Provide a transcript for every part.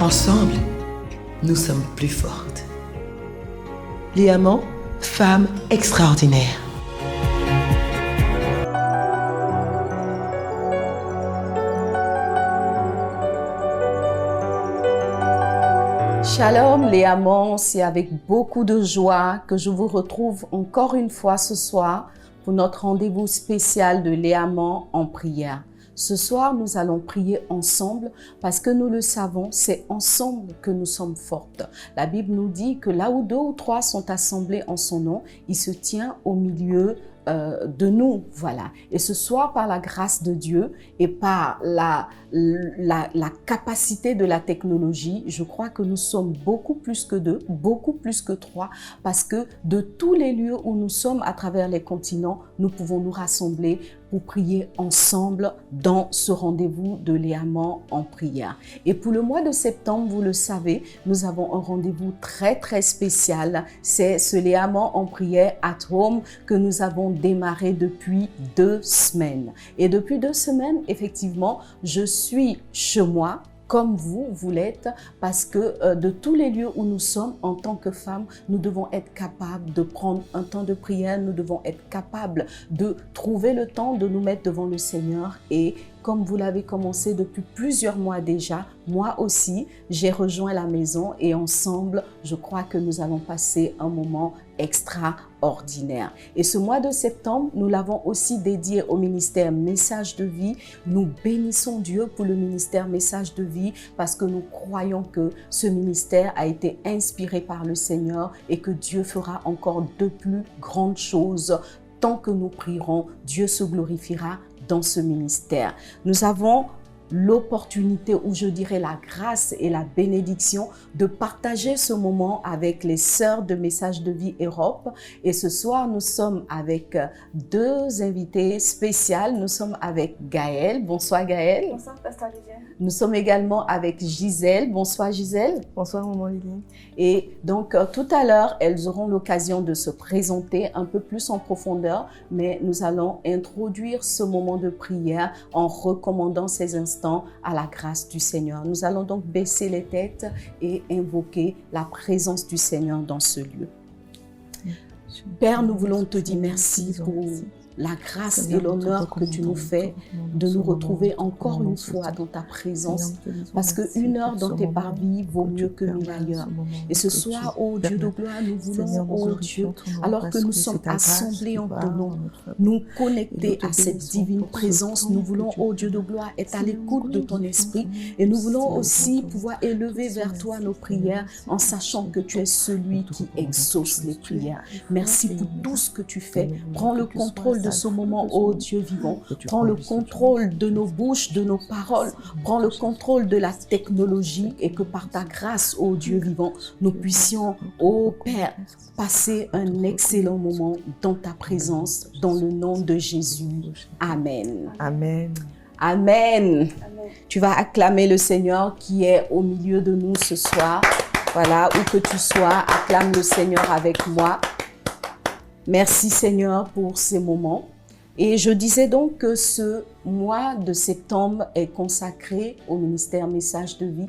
Ensemble, nous sommes plus fortes. Les amants, femmes extraordinaires. Shalom les amants, c'est avec beaucoup de joie que je vous retrouve encore une fois ce soir pour notre rendez-vous spécial de les amants en prière. Ce soir, nous allons prier ensemble parce que nous le savons, c'est ensemble que nous sommes fortes. La Bible nous dit que là où 2 ou 3 sont assemblés en son nom, il se tient au milieu de nous, voilà. Et ce soir, par la grâce de Dieu et par la capacité de la technologie, je crois que nous sommes beaucoup plus que 2, beaucoup plus que 3, parce que de tous les lieux où nous sommes à travers les continents, nous pouvons nous rassembler pour prier ensemble dans ce rendez-vous de les amants en prière. Et pour le mois de septembre, vous le savez, nous avons un rendez-vous très spécial. C'est ce les amants en prière at home que nous avons démarré depuis 2 semaines. Et depuis 2 semaines, effectivement, je suis chez moi, comme vous l'êtes, parce que de tous les lieux où nous sommes, en tant que femmes, nous devons être capables de prendre un temps de prière, nous devons être capables de trouver le temps de nous mettre devant le Seigneur. Et comme vous l'avez commencé depuis plusieurs mois déjà, moi aussi, j'ai rejoint la maison et ensemble, je crois que nous allons passer un moment extraordinaire. Et ce mois de septembre, nous l'avons aussi dédié au ministère Message de Vie. Nous bénissons Dieu pour le ministère Message de Vie parce que nous croyons que ce ministère a été inspiré par le Seigneur et que Dieu fera encore de plus grandes choses. Tant que nous prierons, Dieu se glorifiera dans ce ministère. Nous avons l'opportunité, ou je dirais la grâce et la bénédiction de partager ce moment avec les sœurs de Message de Vie Europe. Et ce soir, nous sommes avec 2 invités spéciales. Nous sommes avec Gaëlle. Bonsoir Gaëlle. Bonsoir Pasteur Liliane. Nous sommes également avec Gisèle. Bonsoir Gisèle. Bonsoir Maman Liliane. Et donc tout à l'heure, elles auront l'occasion de se présenter un peu plus en profondeur, mais nous allons introduire ce moment de prière en recommandant ces instants à la grâce du Seigneur. Nous allons donc baisser les têtes et invoquer la présence du Seigneur dans ce lieu. Père, nous voulons te dire merci pour la grâce et l'honneur que tu nous fais de nous retrouver encore une fois dans ta présence, parce qu'une heure dans tes parvis vaut mieux que 1000 ailleurs. Et ce soir, ô Dieu de gloire, nous voulons, ô Dieu, alors que nous sommes assemblés en ton nom, nous connecter à cette divine présence. Nous voulons, ô Dieu de gloire, être à l'écoute de ton esprit, et nous voulons aussi pouvoir élever vers toi nos prières en sachant que tu es celui qui exauce les prières. Merci pour tout ce que tu fais. Prends le contrôle de ce moment, ô Dieu vivant. Prends le contrôle de nos bouches, de nos paroles. Prends le contrôle de la technologie et que par ta grâce, ô Dieu vivant, nous puissions, ô Père, passer un excellent moment dans ta présence, dans le nom de Jésus. Amen. Amen. Amen. Tu vas acclamer le Seigneur qui est au milieu de nous ce soir. Voilà, où que tu sois, acclame le Seigneur avec moi. Merci Seigneur pour ces moments. Et je disais donc que ce mois de septembre est consacré au ministère Message de Vie.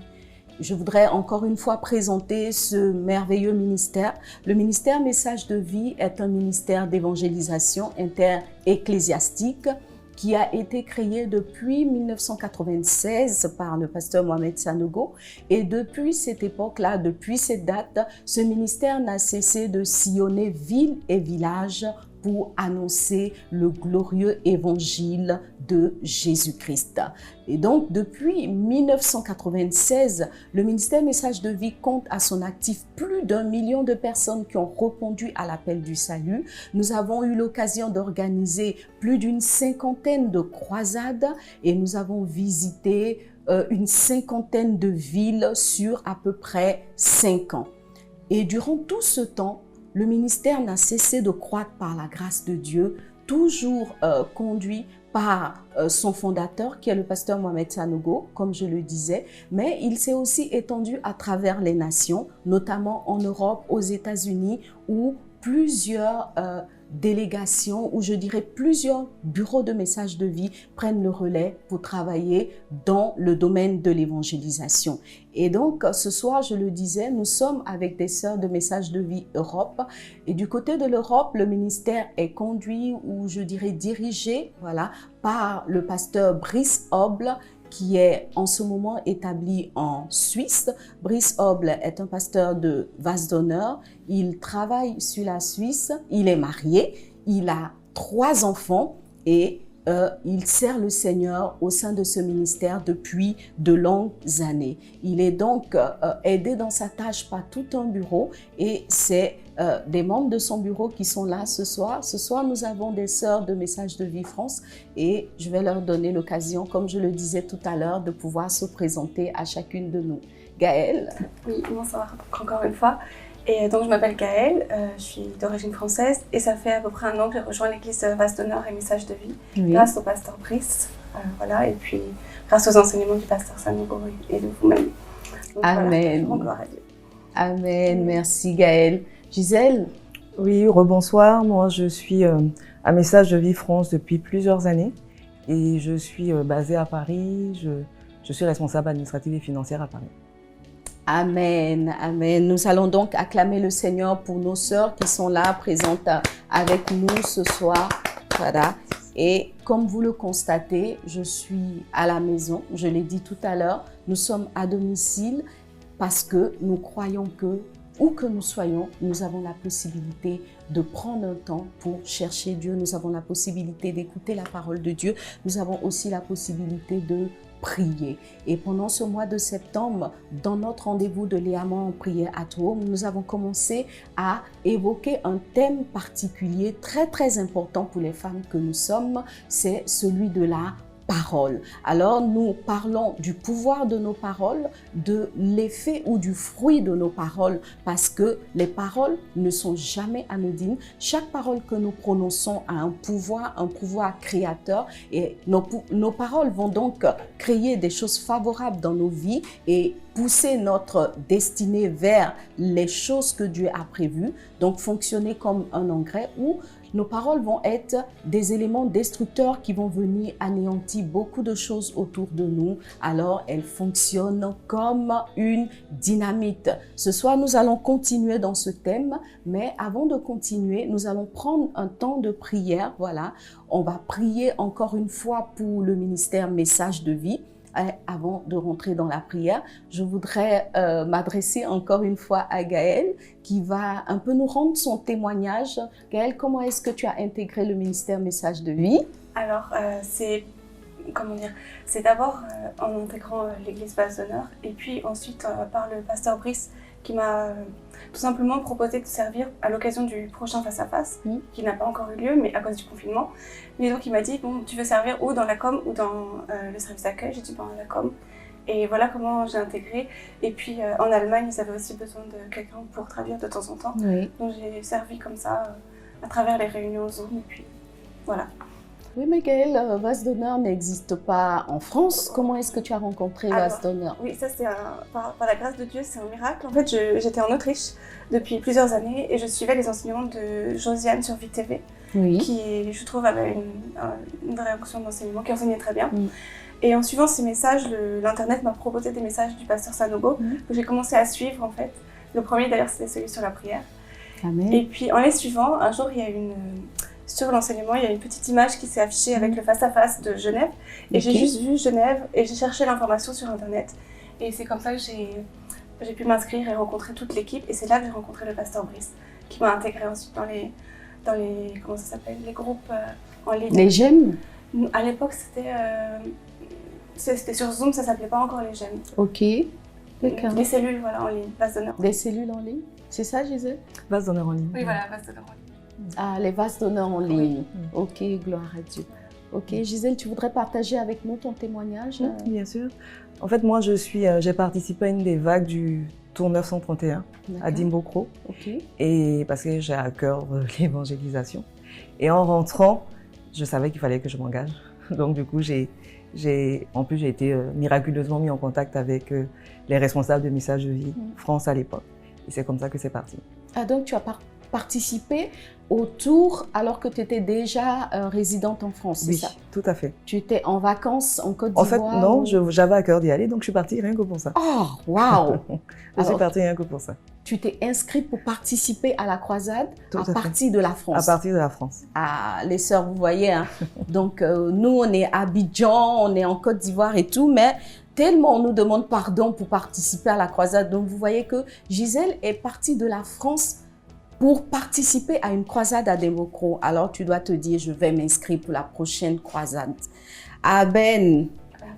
Je voudrais encore une fois présenter ce merveilleux ministère. Le ministère Message de Vie est un ministère d'évangélisation inter-ecclésiastique qui a été créé depuis 1996 par le pasteur Mohamed Sanogo. Et depuis cette époque-là, depuis cette date, ce ministère n'a cessé de sillonner villes et villages pour annoncer le glorieux évangile de Jésus-Christ. Et donc, depuis 1996, le ministère Message de Vie compte à son actif plus d'1 million de personnes qui ont répondu à l'appel du salut. Nous avons eu l'occasion d'organiser plus d'une 50aine de croisades et nous avons visité une 50aine de villes sur à peu près 5 ans. Et durant tout ce temps, le ministère n'a cessé de croître par la grâce de Dieu, toujours conduit par son fondateur qui est le pasteur Mohamed Sanogo, comme je le disais, mais il s'est aussi étendu à travers les nations, notamment en Europe, aux États-Unis, où plusieurs délégations ou je dirais plusieurs bureaux de messages de vie prennent le relais pour travailler dans le domaine de l'évangélisation. Et donc, ce soir, je le disais, nous sommes avec des sœurs de Messages de Vie Europe. Et du côté de l'Europe, le ministère est conduit ou je dirais dirigé, voilà, par le pasteur Brice Oble, qui est en ce moment établi en Suisse. Brice Oble est un pasteur de Vase d'Honneur. Il travaille sur la Suisse. Il est marié. Il a 3 enfants et il sert le Seigneur au sein de ce ministère depuis de longues années. Il est donc aidé dans sa tâche par tout un bureau et c'est des membres de son bureau qui sont là ce soir. Ce soir, nous avons des sœurs de Messages de Vie France et je vais leur donner l'occasion, comme je le disais tout à l'heure, de pouvoir se présenter à chacune de nous. Gaëlle. Oui, bonsoir encore une fois. Et donc je m'appelle Gaëlle, je suis d'origine française et ça fait à peu près un an que j'ai rejoint l'église Vase d'Honneur et Messages de Vie grâce au pasteur Brice, voilà, et puis grâce aux enseignements du pasteur Sanogo et de vous-même. Amen. Voilà, gloire à Dieu. Amen, merci Gaëlle. Gisèle. Oui, rebonsoir. Moi, je suis à Messages de Vie France depuis plusieurs années et je suis basée à Paris. Je suis responsable administrative et financière à Paris. Amen, amen. Nous allons donc acclamer le Seigneur pour nos sœurs qui sont là, présentes avec nous ce soir. Voilà. Et comme vous le constatez, je suis à la maison. Je l'ai dit tout à l'heure, nous sommes à domicile parce que nous croyons que, où que nous soyons, nous avons la possibilité de prendre un temps pour chercher Dieu. Nous avons la possibilité d'écouter la parole de Dieu. Nous avons aussi la possibilité de prier. Et pendant ce mois de septembre, dans notre rendez-vous de Léamant en prière at home, nous avons commencé à évoquer un thème particulier très important pour les femmes que nous sommes, c'est celui de la parole. Alors nous parlons du pouvoir de nos paroles, de l'effet ou du fruit de nos paroles, parce que les paroles ne sont jamais anodines. Chaque parole que nous prononçons a un pouvoir créateur et nos paroles vont donc créer des choses favorables dans nos vies et pousser notre destinée vers les choses que Dieu a prévues, donc fonctionner comme un engrais où nos paroles vont être des éléments destructeurs qui vont venir anéantir beaucoup de choses autour de nous. Alors, elles fonctionnent comme une dynamite. Ce soir, nous allons continuer dans ce thème, mais avant de continuer, nous allons prendre un temps de prière. Voilà, on va prier encore une fois pour le ministère Messages de Vie. Avant de rentrer dans la prière, je voudrais m'adresser encore une fois à Gaëlle qui va un peu nous rendre son témoignage. Gaëlle, comment est-ce que tu as intégré le ministère Messages de Vie? Alors, c'est d'abord en intégrant l'église Vase d'Honneur et puis ensuite par le pasteur Brice qui m'a tout simplement proposé de servir à l'occasion du prochain face-à-face, qui n'a pas encore eu lieu, mais à cause du confinement. Et donc il m'a dit, bon, tu veux servir ou dans la com ou dans le service d'accueil? J'ai dit, bon, la com. Et voilà comment j'ai intégré. Et puis en Allemagne, ils avaient aussi besoin de quelqu'un pour traduire de temps en temps. Oui. Donc j'ai servi comme ça, à travers les réunions Zoom, et puis voilà. Oui, mais Gaëlle, Vase d'Honneur n'existe pas en France. Comment est-ce que tu as rencontré Vase d'Honneur? Oui, ça c'est par la grâce de Dieu, c'est un miracle. En fait, j'étais en Autriche depuis plusieurs années et je suivais les enseignements de Josiane sur Vie TV, qui, je trouve, avait une vraie option d'enseignement, qui enseignait très bien. Et en suivant ces messages, l'Internet m'a proposé des messages du pasteur Sanogo que j'ai commencé à suivre en fait. Le premier d'ailleurs, c'était celui sur la prière. Amen. Et puis en les suivant, un jour, il y a sur l'enseignement, il y a une petite image qui s'est affichée avec le face-à-face de Genève. Et j'ai juste vu Genève et j'ai cherché l'information sur Internet. Et c'est comme ça que j'ai pu m'inscrire et rencontrer toute l'équipe. Et c'est là que j'ai rencontré le pasteur Brice, qui m'a intégré ensuite dans les comment ça s'appelle, les groupes en ligne. Les GEM? À l'époque, c'était sur Zoom, ça s'appelait pas encore les GEM. Ok, d'accord. Des cellules, voilà, en ligne, Vase d'Honneur. Des cellules en ligne? C'est ça, Gisèle? Vase d'Honneur en ligne. Oui, voilà, Vase d'Honneur en ligne. Ah, les Vases d'Honneur en ligne. Ok, gloire à Dieu. Ok, Gisèle, tu voudrais partager avec nous ton témoignage? Oui, bien sûr. En fait, moi, j'ai participé à une des vagues du Tour 931 à Dimbokro. Ok. Et parce que j'ai à cœur l'évangélisation. Et en rentrant, je savais qu'il fallait que je m'engage. Donc, du coup, j'ai été miraculeusement mis en contact avec les responsables de Messages de Vie France à l'époque. Et c'est comme ça que c'est parti. Ah, donc tu as participé au tour alors que tu étais déjà résidente en France, c'est ça? Oui, tout à fait. Tu étais en vacances en Côte d'Ivoire? En fait, non, j'avais à cœur d'y aller, donc je suis partie rien que pour ça. Oh, waouh! Je suis partie rien que pour ça. Tu t'es inscrite pour participer à la croisade à partir de la France? À partir de la France. Ah, les sœurs, vous voyez, hein? Donc, nous, on est à Abidjan, on est en Côte d'Ivoire et tout, mais tellement on nous demande pardon pour participer à la croisade. Donc, vous voyez que Gisèle est partie de la France pour participer à une croisade à Dimbokro. Alors, tu dois te dire, je vais m'inscrire pour la prochaine croisade. Amen.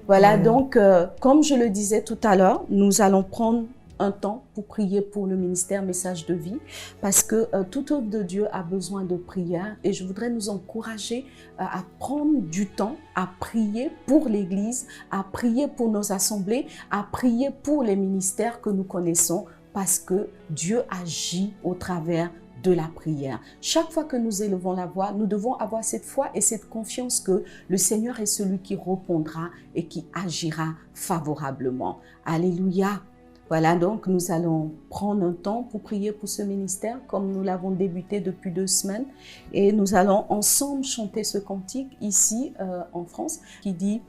Voilà, donc, comme je le disais tout à l'heure, nous allons prendre un temps pour prier pour le ministère Message de Vie, parce que toute œuvre de Dieu a besoin de prière, et je voudrais nous encourager à prendre du temps à prier pour l'Église, à prier pour nos assemblées, à prier pour les ministères que nous connaissons, parce que Dieu agit au travers de la prière. Chaque fois que nous élevons la voix, nous devons avoir cette foi et cette confiance que le Seigneur est celui qui répondra et qui agira favorablement. Alléluia. Voilà, donc nous allons prendre un temps pour prier pour ce ministère, comme nous l'avons débuté depuis 2 semaines. Et nous allons ensemble chanter ce cantique ici en France qui dit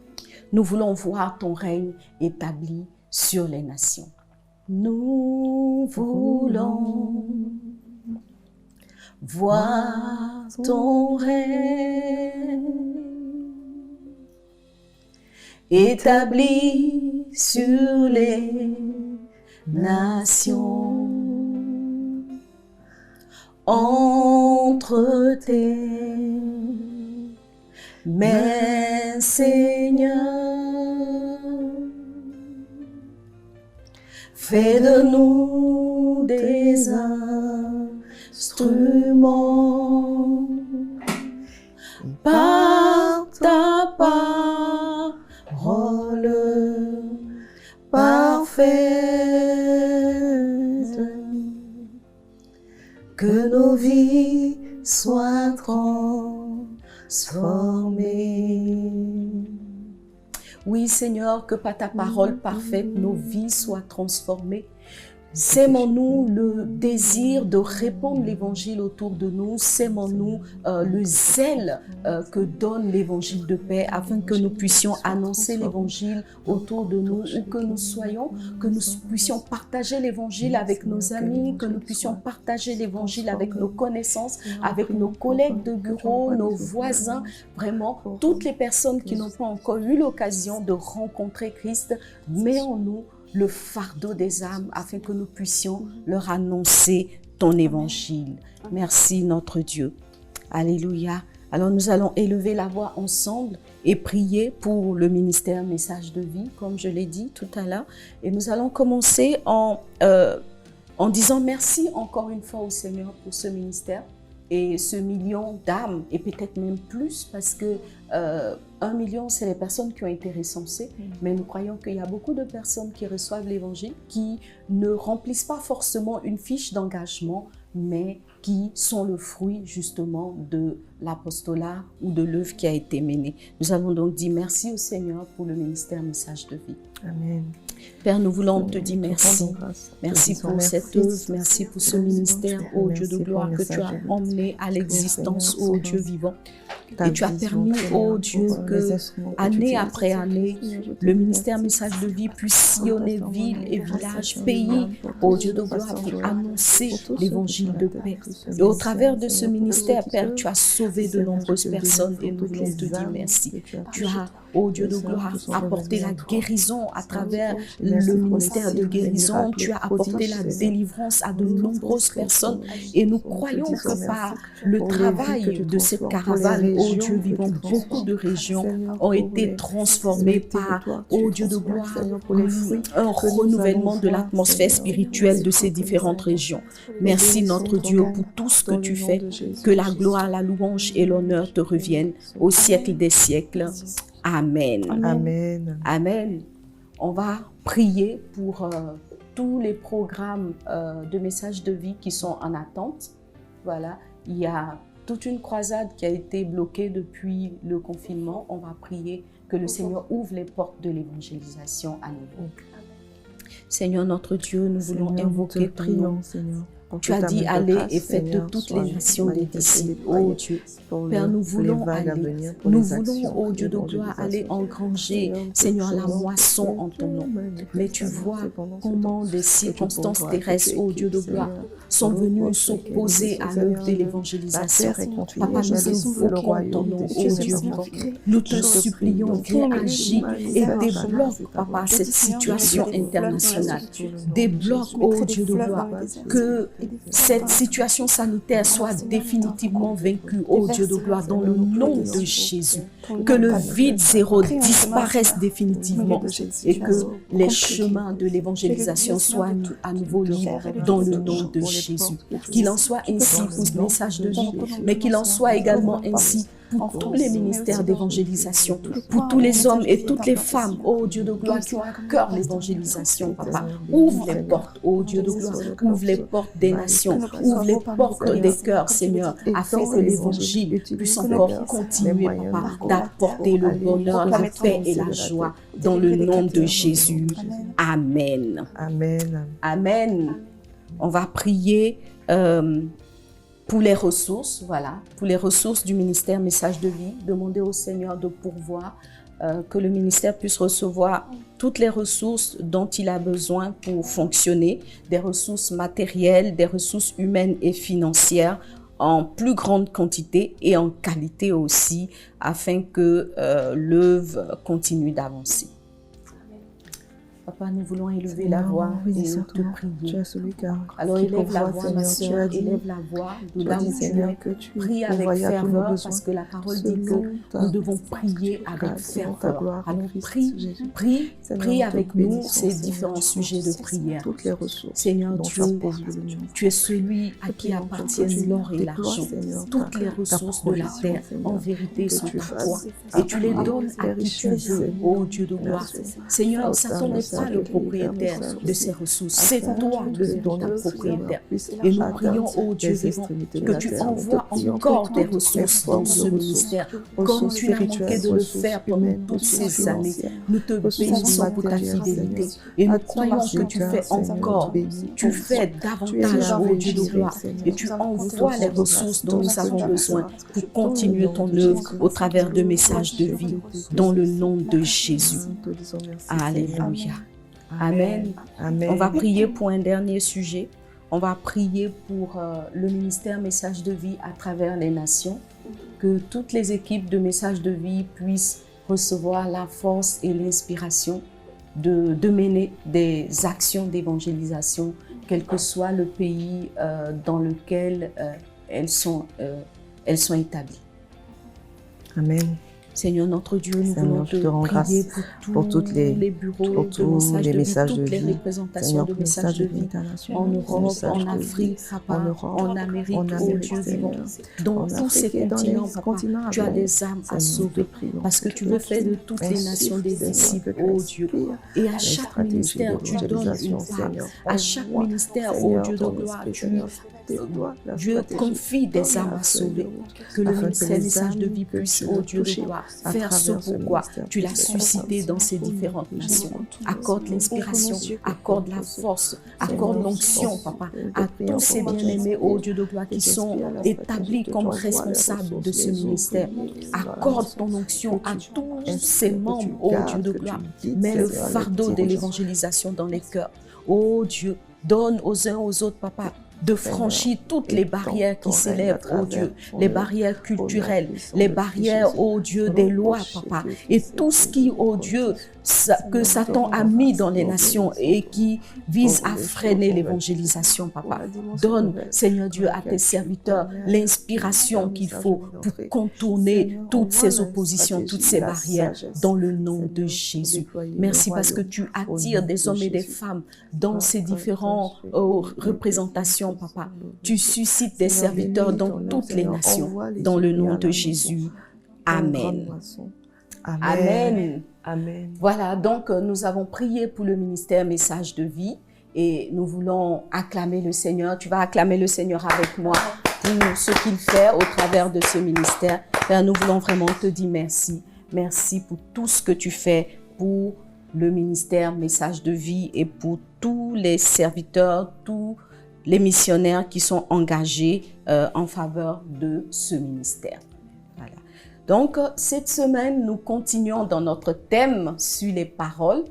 « Nous voulons voir ton règne établi sur les nations. » Nous voulons voir ton règne établi sur les nations. Entre tes mains, Seigneur, fais de nous des instruments par ta parole parfaite, que nos vies soient transformées. Oui, Seigneur, que par ta parole parfaite, nos vies soient transformées. Sèmons-nous le désir de répandre l'évangile autour de nous, sèmons-nous le zèle que donne l'évangile de paix, afin que nous puissions annoncer l'évangile autour de nous, où que nous soyons, que nous puissions partager l'évangile avec nos amis, que nous puissions partager l'évangile avec nos connaissances, avec nos collègues de bureau, nos voisins, vraiment toutes les personnes qui n'ont pas encore eu l'occasion de rencontrer Christ. Mets en nous le fardeau des âmes afin que nous puissions leur annoncer ton évangile. Merci notre Dieu. Alléluia. Alors nous allons élever la voix ensemble et prier pour le ministère Message de Vie, comme je l'ai dit tout à l'heure. Et nous allons commencer en disant merci encore une fois au Seigneur pour ce ministère et ce million d'âmes, et peut-être même plus, parce que 1 million, c'est les personnes qui ont été recensées, mais nous croyons qu'il y a beaucoup de personnes qui reçoivent l'évangile, qui ne remplissent pas forcément une fiche d'engagement, mais qui sont le fruit justement de l'apostolat ou de l'œuvre qui a été menée. Nous allons donc dire merci au Seigneur pour le ministère Message de Vie. Amen. Père, nous voulons te dire merci. Merci pour cette œuvre, merci pour ce ministère, ô Dieu de gloire, que tu as emmené à l'existence, ô Dieu vivant. Et tu as permis, ô Dieu, que année après année, le ministère Message de Vie puisse sillonner villes et villages, pays, ô Dieu de gloire, pour annoncer l'évangile de paix. Et au travers de ce ministère, Père, tu as sauvé de nombreuses personnes et nous voulons te dire merci. Tu as, ô Dieu de gloire, apporté la guérison à travers le ministère de guérison. Tu as apporté la délivrance à de nombreuses personnes et nous croyons que par le travail de cette caravane, ô Dieu vivant, beaucoup de régions ont été transformées par, ô Dieu de gloire, un renouvellement de l'atmosphère spirituelle de ces différentes régions. Merci notre Dieu pour tout ce que tu fais. Que la gloire, la louange et l'honneur te reviennent au siècle des siècles. Amen. Amen. Amen. On va prier pour tous les programmes de Message de Vie qui sont en attente. Voilà, il y a toute une croisade qui a été bloquée depuis le confinement. On va prier que le Seigneur ouvre les portes de l'évangélisation à nouveau. Seigneur notre Dieu, nous voulons invoquer ton nom. Tu as dit, allez et faites de toutes les nations des disciples. Oh Dieu, Père, nous voulons aller. Nous voulons, oh Dieu de gloire, aller engranger, Seigneur, la moisson en ton nom. Mais tu vois comment des circonstances terrestres, oh Dieu de gloire, sont venues s'opposer à l'œuvre de l'évangélisation. Papa, nous invoquons ton nom, oh Dieu vivant. Nous te supplions, viens agir et débloque, Papa, cette situation internationale. Débloque, oh Dieu de gloire, que cette situation sanitaire soit définitivement vaincue, oh Dieu de gloire, dans le nom de Jésus. Que le vide zéro disparaisse définitivement et que les chemins de l'évangélisation soient à nouveau libres dans le nom de Jésus. Qu'il en soit ainsi pour ce message de vie, mais qu'il en soit également ainsi pour tous les ministères d'évangélisation, pour tous les hommes et toutes les femmes, oh Dieu de gloire, qui ont à cœur l'évangélisation, Papa. Ouvre les portes, oh Dieu de gloire, ouvre les portes des nations, ouvre les portes des cœurs, Seigneur, afin que l'évangile puisse encore continuer, Papa, d'apporter le bonheur, la paix et la joie dans le nom de Jésus. Amen. Amen. Amen. On va prier pour les ressources, voilà, pour les ressources du ministère Message de Vie. Demander au Seigneur de pourvoir, que le ministère puisse recevoir toutes les ressources dont il a besoin pour fonctionner, des ressources matérielles, des ressources humaines et financières en plus grande quantité et en qualité aussi, afin que l'œuvre continue d'avancer. Papa, nous voulons élever la voix et nous te prier. Tu es celui qui a Alors élève la voix, ma soeur, élève la voix de là où tu es. Prie avec ferveur parce que la parole dit que nous devons prier avec ferveur. Alors prie avec nous ces différents sujets de prière. Seigneur Dieu, tu es celui à qui appartiennent l'or et l'argent. Toutes les ressources de la terre, en vérité, sont à toi. Et tu les donnes à qui tu veux, ô Dieu de gloire. Seigneur, Satan n'est pas le propriétaire de ces ressources. C'est toi ta propriétaire. Et nous prions, ô Dieu vivant, que tu envoies encore des ressources dans ce ministère, comme tu n'as manqué de le faire pendant toutes ces années. Nous te bénissons pour ta fidélité. Et nous croyons que tu fais encore, tu fais davantage, ô Dieu de gloire. Et tu envoies les ressources dont nous avons besoin pour continuer ton œuvre au travers de messages de vie, dans le nom de Jésus. Alléluia. Amen. Amen. On va prier pour un dernier sujet. On va prier pour le ministère Message de Vie à travers les nations. Que toutes les équipes de Message de Vie puissent recevoir la force et l'inspiration de mener des actions d'évangélisation, quel que soit le pays dans lequel elles sont établies. Amen. Seigneur notre Dieu, nous voulons te prier pour tous les bureaux de messages de vie, toutes les représentations de messages de vie en Europe, en Afrique, en Amérique, oh Dieu vivant. Dans tous ces continents, Papa, tu as des âmes à sauver parce que tu veux faire de toutes les nations des disciples, oh Dieu. Et à chaque ministère, tu donnes une part. À chaque ministère, oh Dieu de gloire, Dieu confie des âmes à sauver. Que le ministère Message de Vie puisse, oh Dieu de gloire, faire ce pourquoi tu l'as suscité dans ces différentes nations. Accorde l'inspiration, accorde la force, accorde l'onction, Papa, à tous ces bien-aimés, oh Dieu de gloire, qui sont établis comme responsables de ce ministère. Accorde ton onction à tous ces membres, oh Dieu de gloire. Mets le fardeau de l'évangélisation dans les cœurs. Oh Dieu, donne aux uns aux autres, Papa, de franchir toutes les barrières qui s'élèvent, oh Dieu, les barrières culturelles, les barrières, oh Dieu, des lois, Papa, et tout ce qui, oh Dieu, que Satan a mis dans les nations et qui vise à freiner l'évangélisation, Papa. Donne, Seigneur Dieu, à tes serviteurs l'inspiration qu'il faut pour contourner toutes ces oppositions, toutes ces barrières, dans le nom de Jésus. Merci parce que tu attires des hommes et des femmes dans ces différentes représentations, Papa. Tu suscites des serviteurs dans toutes les nations, dans le nom de Jésus. Amen. Amen. Amen. Voilà, donc nous avons prié pour le ministère Message de Vie et nous voulons acclamer le Seigneur. Tu vas acclamer le Seigneur avec moi pour ce qu'il fait au travers de ce ministère. Père, nous voulons vraiment te dire merci. Merci pour tout ce que tu fais pour le ministère Message de Vie et pour tous les serviteurs, tous les missionnaires qui sont engagés en faveur de ce ministère. Voilà. Donc, cette semaine, nous continuons dans notre thème sur les paroles.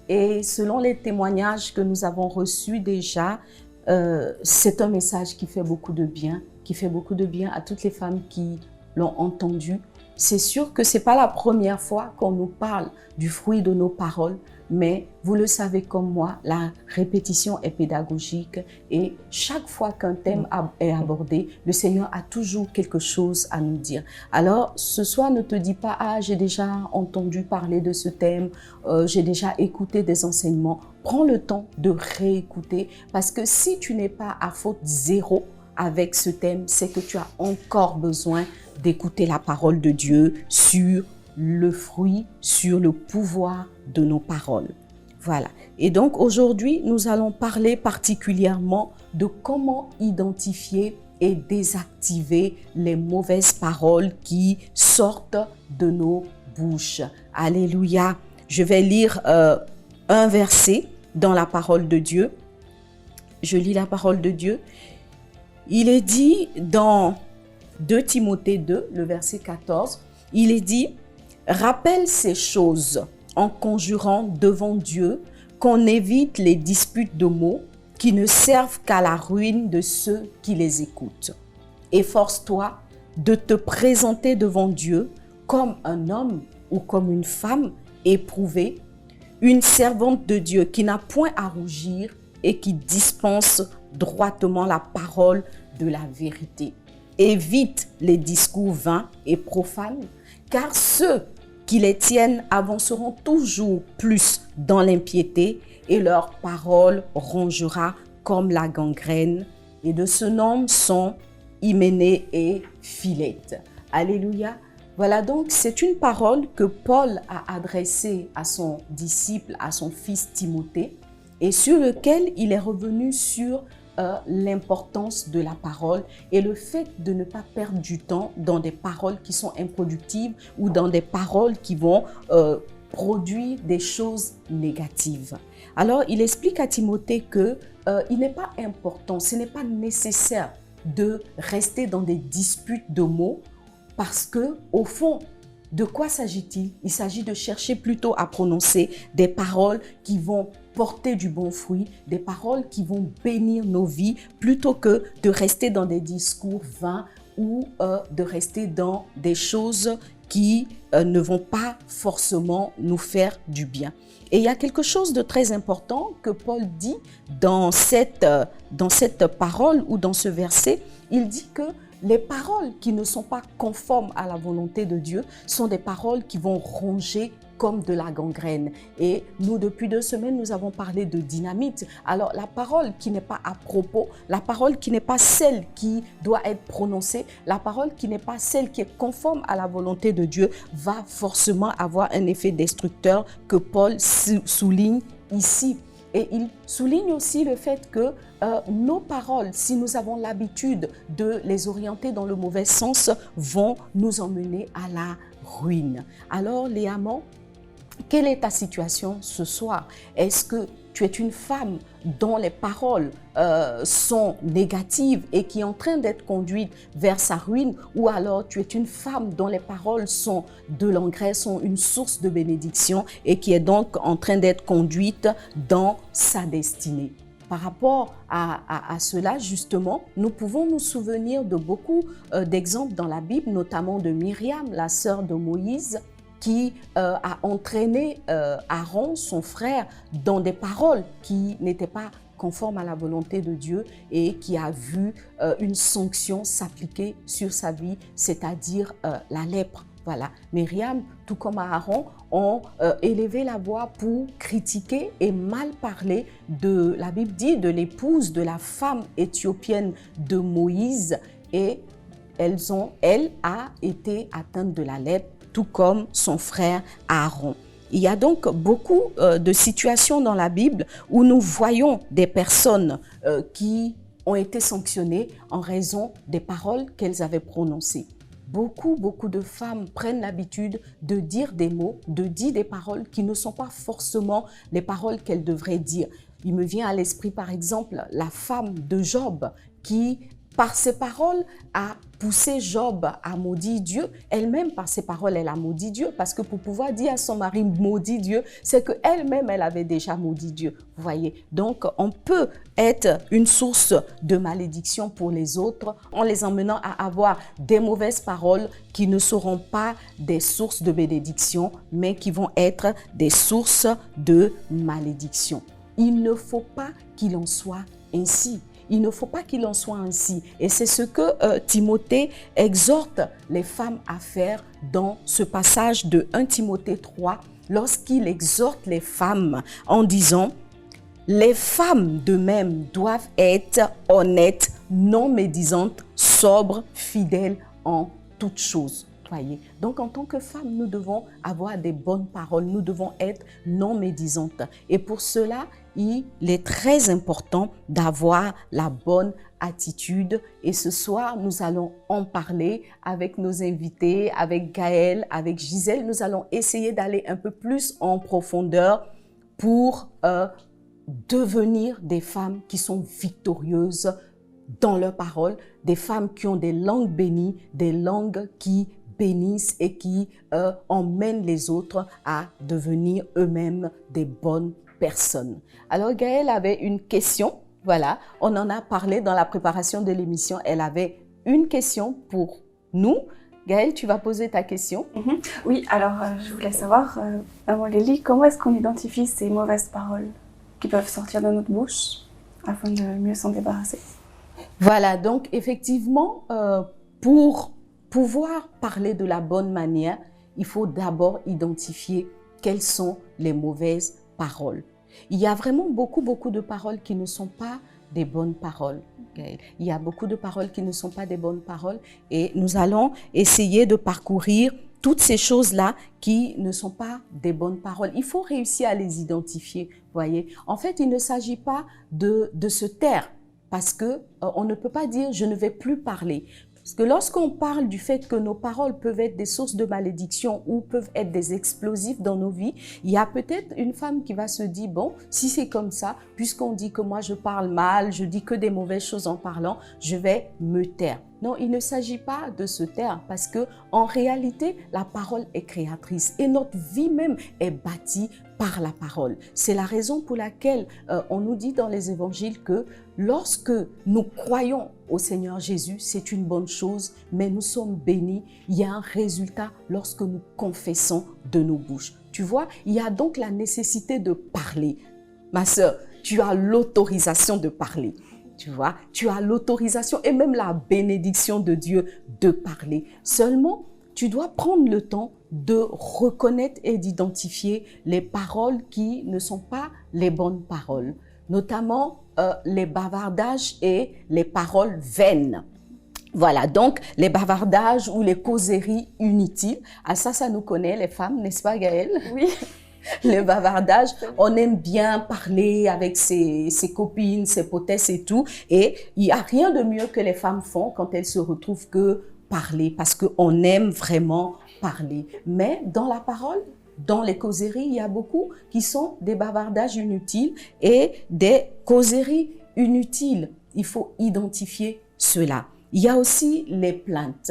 Et selon les témoignages que nous avons reçus déjà, c'est un message qui fait beaucoup de bien, à toutes les femmes qui l'ont entendu. C'est sûr que ce n'est pas la première fois qu'on nous parle du fruit de nos paroles, mais vous le savez comme moi, la répétition est pédagogique et chaque fois qu'un thème est abordé, le Seigneur a toujours quelque chose à nous dire. Alors, ce soir, ne te dis pas « Ah, j'ai déjà entendu parler de ce thème, j'ai déjà écouté des enseignements ». Prends le temps de réécouter parce que si tu n'es pas à faute zéro avec ce thème, c'est que tu as encore besoin d'écouter la parole de Dieu sur le fruit, sur le pouvoir de nos paroles. Voilà. Et donc aujourd'hui, nous allons parler particulièrement de comment identifier et désactiver les mauvaises paroles qui sortent de nos bouches. Alléluia. Je vais lire un verset dans la parole de Dieu. Je lis la parole de Dieu. Il est dit dans 2 Timothée 2, le verset 14, il est dit « Rappelle ces choses en conjurant devant Dieu qu'on évite les disputes de mots qui ne servent qu'à la ruine de ceux qui les écoutent. Efforce-toi de te présenter devant Dieu comme un homme ou comme une femme éprouvée, une servante de Dieu qui n'a point à rougir et qui dispense droitement la parole de la vérité. Évite les discours vains et profanes, car ceux qui les tiennent avanceront toujours plus dans l'impiété et leur parole rongera comme la gangrène. Et de ce nom sont Hyménée et Philette. Alléluia. Voilà donc, c'est une parole que Paul a adressée à son disciple, à son fils Timothée, et sur lequel il est revenu sur l'importance de la parole et le fait de ne pas perdre du temps dans des paroles qui sont improductives ou dans des paroles qui vont produire des choses négatives. Alors, il explique à Timothée que il n'est pas important, ce n'est pas nécessaire de rester dans des disputes de mots parce que, au fond, de quoi s'agit-il? Il s'agit de chercher plutôt à prononcer des paroles qui vont porter du bon fruit, des paroles qui vont bénir nos vies, plutôt que de rester dans des discours vains ou de rester dans des choses qui ne vont pas forcément nous faire du bien. Et il y a quelque chose de très important que Paul dit dans cette parole ou dans ce verset. Il dit que les paroles qui ne sont pas conformes à la volonté de Dieu sont des paroles qui vont ronger comme de la gangrène. Et nous, depuis 2 semaines, nous avons parlé de dynamite. Alors, la parole qui n'est pas à propos, la parole qui n'est pas celle qui doit être prononcée, la parole qui n'est pas celle qui est conforme à la volonté de Dieu, va forcément avoir un effet destructeur que Paul souligne ici. Et il souligne aussi le fait que nos paroles, si nous avons l'habitude de les orienter dans le mauvais sens, vont nous emmener à la ruine. Alors, les amants, quelle est ta situation ce soir? Est-ce que tu es une femme dont les paroles sont négatives et qui est en train d'être conduite vers sa ruine, ou alors tu es une femme dont les paroles sont de l'engrais, sont une source de bénédiction et qui est donc en train d'être conduite dans sa destinée? Par rapport à cela, justement, nous pouvons nous souvenir de beaucoup d'exemples dans la Bible, notamment de Myriam, la sœur de Moïse, qui a entraîné Aaron, son frère, dans des paroles qui n'étaient pas conformes à la volonté de Dieu et qui a vu une sanction s'appliquer sur sa vie, c'est-à-dire la lèpre. Voilà, Myriam, tout comme Aaron, ont élevé la voix pour critiquer et mal parler de, la Bible dit, de l'épouse de la femme éthiopienne de Moïse, et elle a été atteinte de la lèpre, tout comme son frère Aaron. Il y a donc beaucoup de situations dans la Bible où nous voyons des personnes qui ont été sanctionnées en raison des paroles qu'elles avaient prononcées. beaucoup de femmes prennent l'habitude de dire des mots, de dire des paroles qui ne sont pas forcément les paroles qu'elles devraient dire. Il me vient à l'esprit, par exemple, la femme de Job qui, par ses paroles, a poussé Job à maudire Dieu. Elle-même, par ses paroles, elle a maudit Dieu parce que pour pouvoir dire à son mari « maudit Dieu », c'est qu'elle-même, elle avait déjà maudit Dieu. Vous voyez? Donc, on peut être une source de malédiction pour les autres en les emmenant à avoir des mauvaises paroles qui ne seront pas des sources de bénédiction, mais qui vont être des sources de malédiction. Il ne faut pas qu'il en soit ainsi. Il ne faut pas qu'il en soit ainsi. Et c'est ce que Timothée exhorte les femmes à faire dans ce passage de 1 Timothée 3, lorsqu'il exhorte les femmes en disant « Les femmes de même doivent être honnêtes, non médisantes, sobres, fidèles en toutes choses. » Voyez. Donc, en tant que femme, nous devons avoir des bonnes paroles, nous devons être non médisantes. Et pour cela, il est très important d'avoir la bonne attitude. Et ce soir, nous allons en parler avec nos invités, avec Gaëlle, avec Gisèle. Nous allons essayer d'aller un peu plus en profondeur pour devenir des femmes qui sont victorieuses dans leurs paroles, des femmes qui ont des langues bénies, des langues qui bénissent et qui emmènent les autres à devenir eux-mêmes des bonnes personnes. Alors Gaëlle avait une question, voilà, on en a parlé dans la préparation de l'émission, elle avait une question pour nous. Gaëlle, tu vas poser ta question. Oui, alors je voulais savoir, Maman Lélie, comment est-ce qu'on identifie ces mauvaises paroles qui peuvent sortir de notre bouche afin de mieux s'en débarrasser? Voilà, donc effectivement, pour pouvoir parler de la bonne manière, il faut d'abord identifier quelles sont les mauvaises paroles. Il y a vraiment beaucoup de paroles qui ne sont pas des bonnes paroles. Okay? Il y a beaucoup de paroles qui ne sont pas des bonnes paroles et nous allons essayer de parcourir toutes ces choses-là qui ne sont pas des bonnes paroles. Il faut réussir à les identifier, voyez. En fait, il ne s'agit pas de se taire parce que on ne peut pas dire « je ne vais plus parler ». Parce que lorsqu'on parle du fait que nos paroles peuvent être des sources de malédiction ou peuvent être des explosifs dans nos vies, il y a peut-être une femme qui va se dire, bon, si c'est comme ça, puisqu'on dit que moi je parle mal, je dis que des mauvaises choses en parlant, je vais me taire. Non, il ne s'agit pas de se taire parce que en réalité, la parole est créatrice et notre vie même est bâtie par la parole. C'est la raison pour laquelle on nous dit dans les évangiles que lorsque nous croyons au Seigneur Jésus, c'est une bonne chose, mais nous sommes bénis. Il y a un résultat lorsque nous confessons de nos bouches. Tu vois, il y a donc la nécessité de parler. Ma sœur, tu as l'autorisation de parler. Tu vois, tu as l'autorisation et même la bénédiction de Dieu de parler. Seulement, tu dois prendre le temps de reconnaître et d'identifier les paroles qui ne sont pas les bonnes paroles, notamment les bavardages et les paroles vaines. Voilà, donc les bavardages ou les causeries inutiles. Ah, ça nous connaît les femmes, n'est-ce pas Gaëlle? Oui. Les bavardages, on aime bien parler avec ses copines, ses potesses et tout. Et il n'y a rien de mieux que les femmes font quand elles se retrouvent que parler, parce qu'on aime vraiment parler. Mais dans la parole, dans les causeries, il y a beaucoup qui sont des bavardages inutiles et des causeries inutiles. Il faut identifier cela. Il y a aussi les plaintes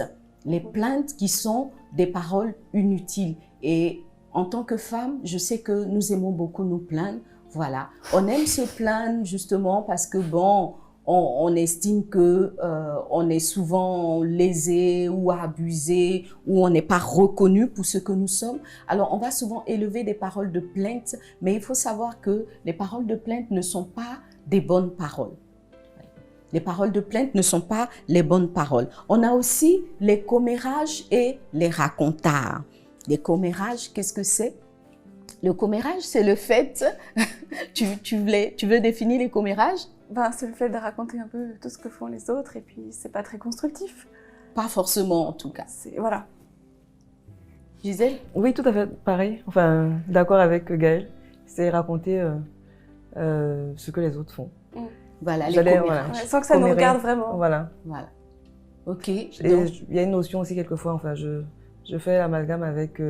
qui sont des paroles inutiles. Et en tant que femme, je sais que nous aimons beaucoup nous plaindre. Voilà, on aime se plaindre justement parce que bon, on estime que on est souvent lésé ou abusé ou on n'est pas reconnu pour ce que nous sommes. Alors, on va souvent élever des paroles de plainte, mais il faut savoir que les paroles de plainte ne sont pas des bonnes paroles. Les paroles de plainte ne sont pas les bonnes paroles. On a aussi les commérages et les racontards. Les commérages, qu'est-ce que c'est? Le commérage, c'est le fait... tu veux définir les commérages? C'est le fait de raconter un peu tout ce que font les autres et puis c'est pas très constructif. Pas forcément en tout cas. Voilà. Gisèle? Oui, tout à fait pareil. Enfin, d'accord avec Gaëlle. C'est raconter ce que les autres font. Voilà, les commérages. Ouais, sans que ça nous regarde vraiment. Voilà. Ok. Il y a une notion aussi quelquefois, enfin, je fais l'amalgame avec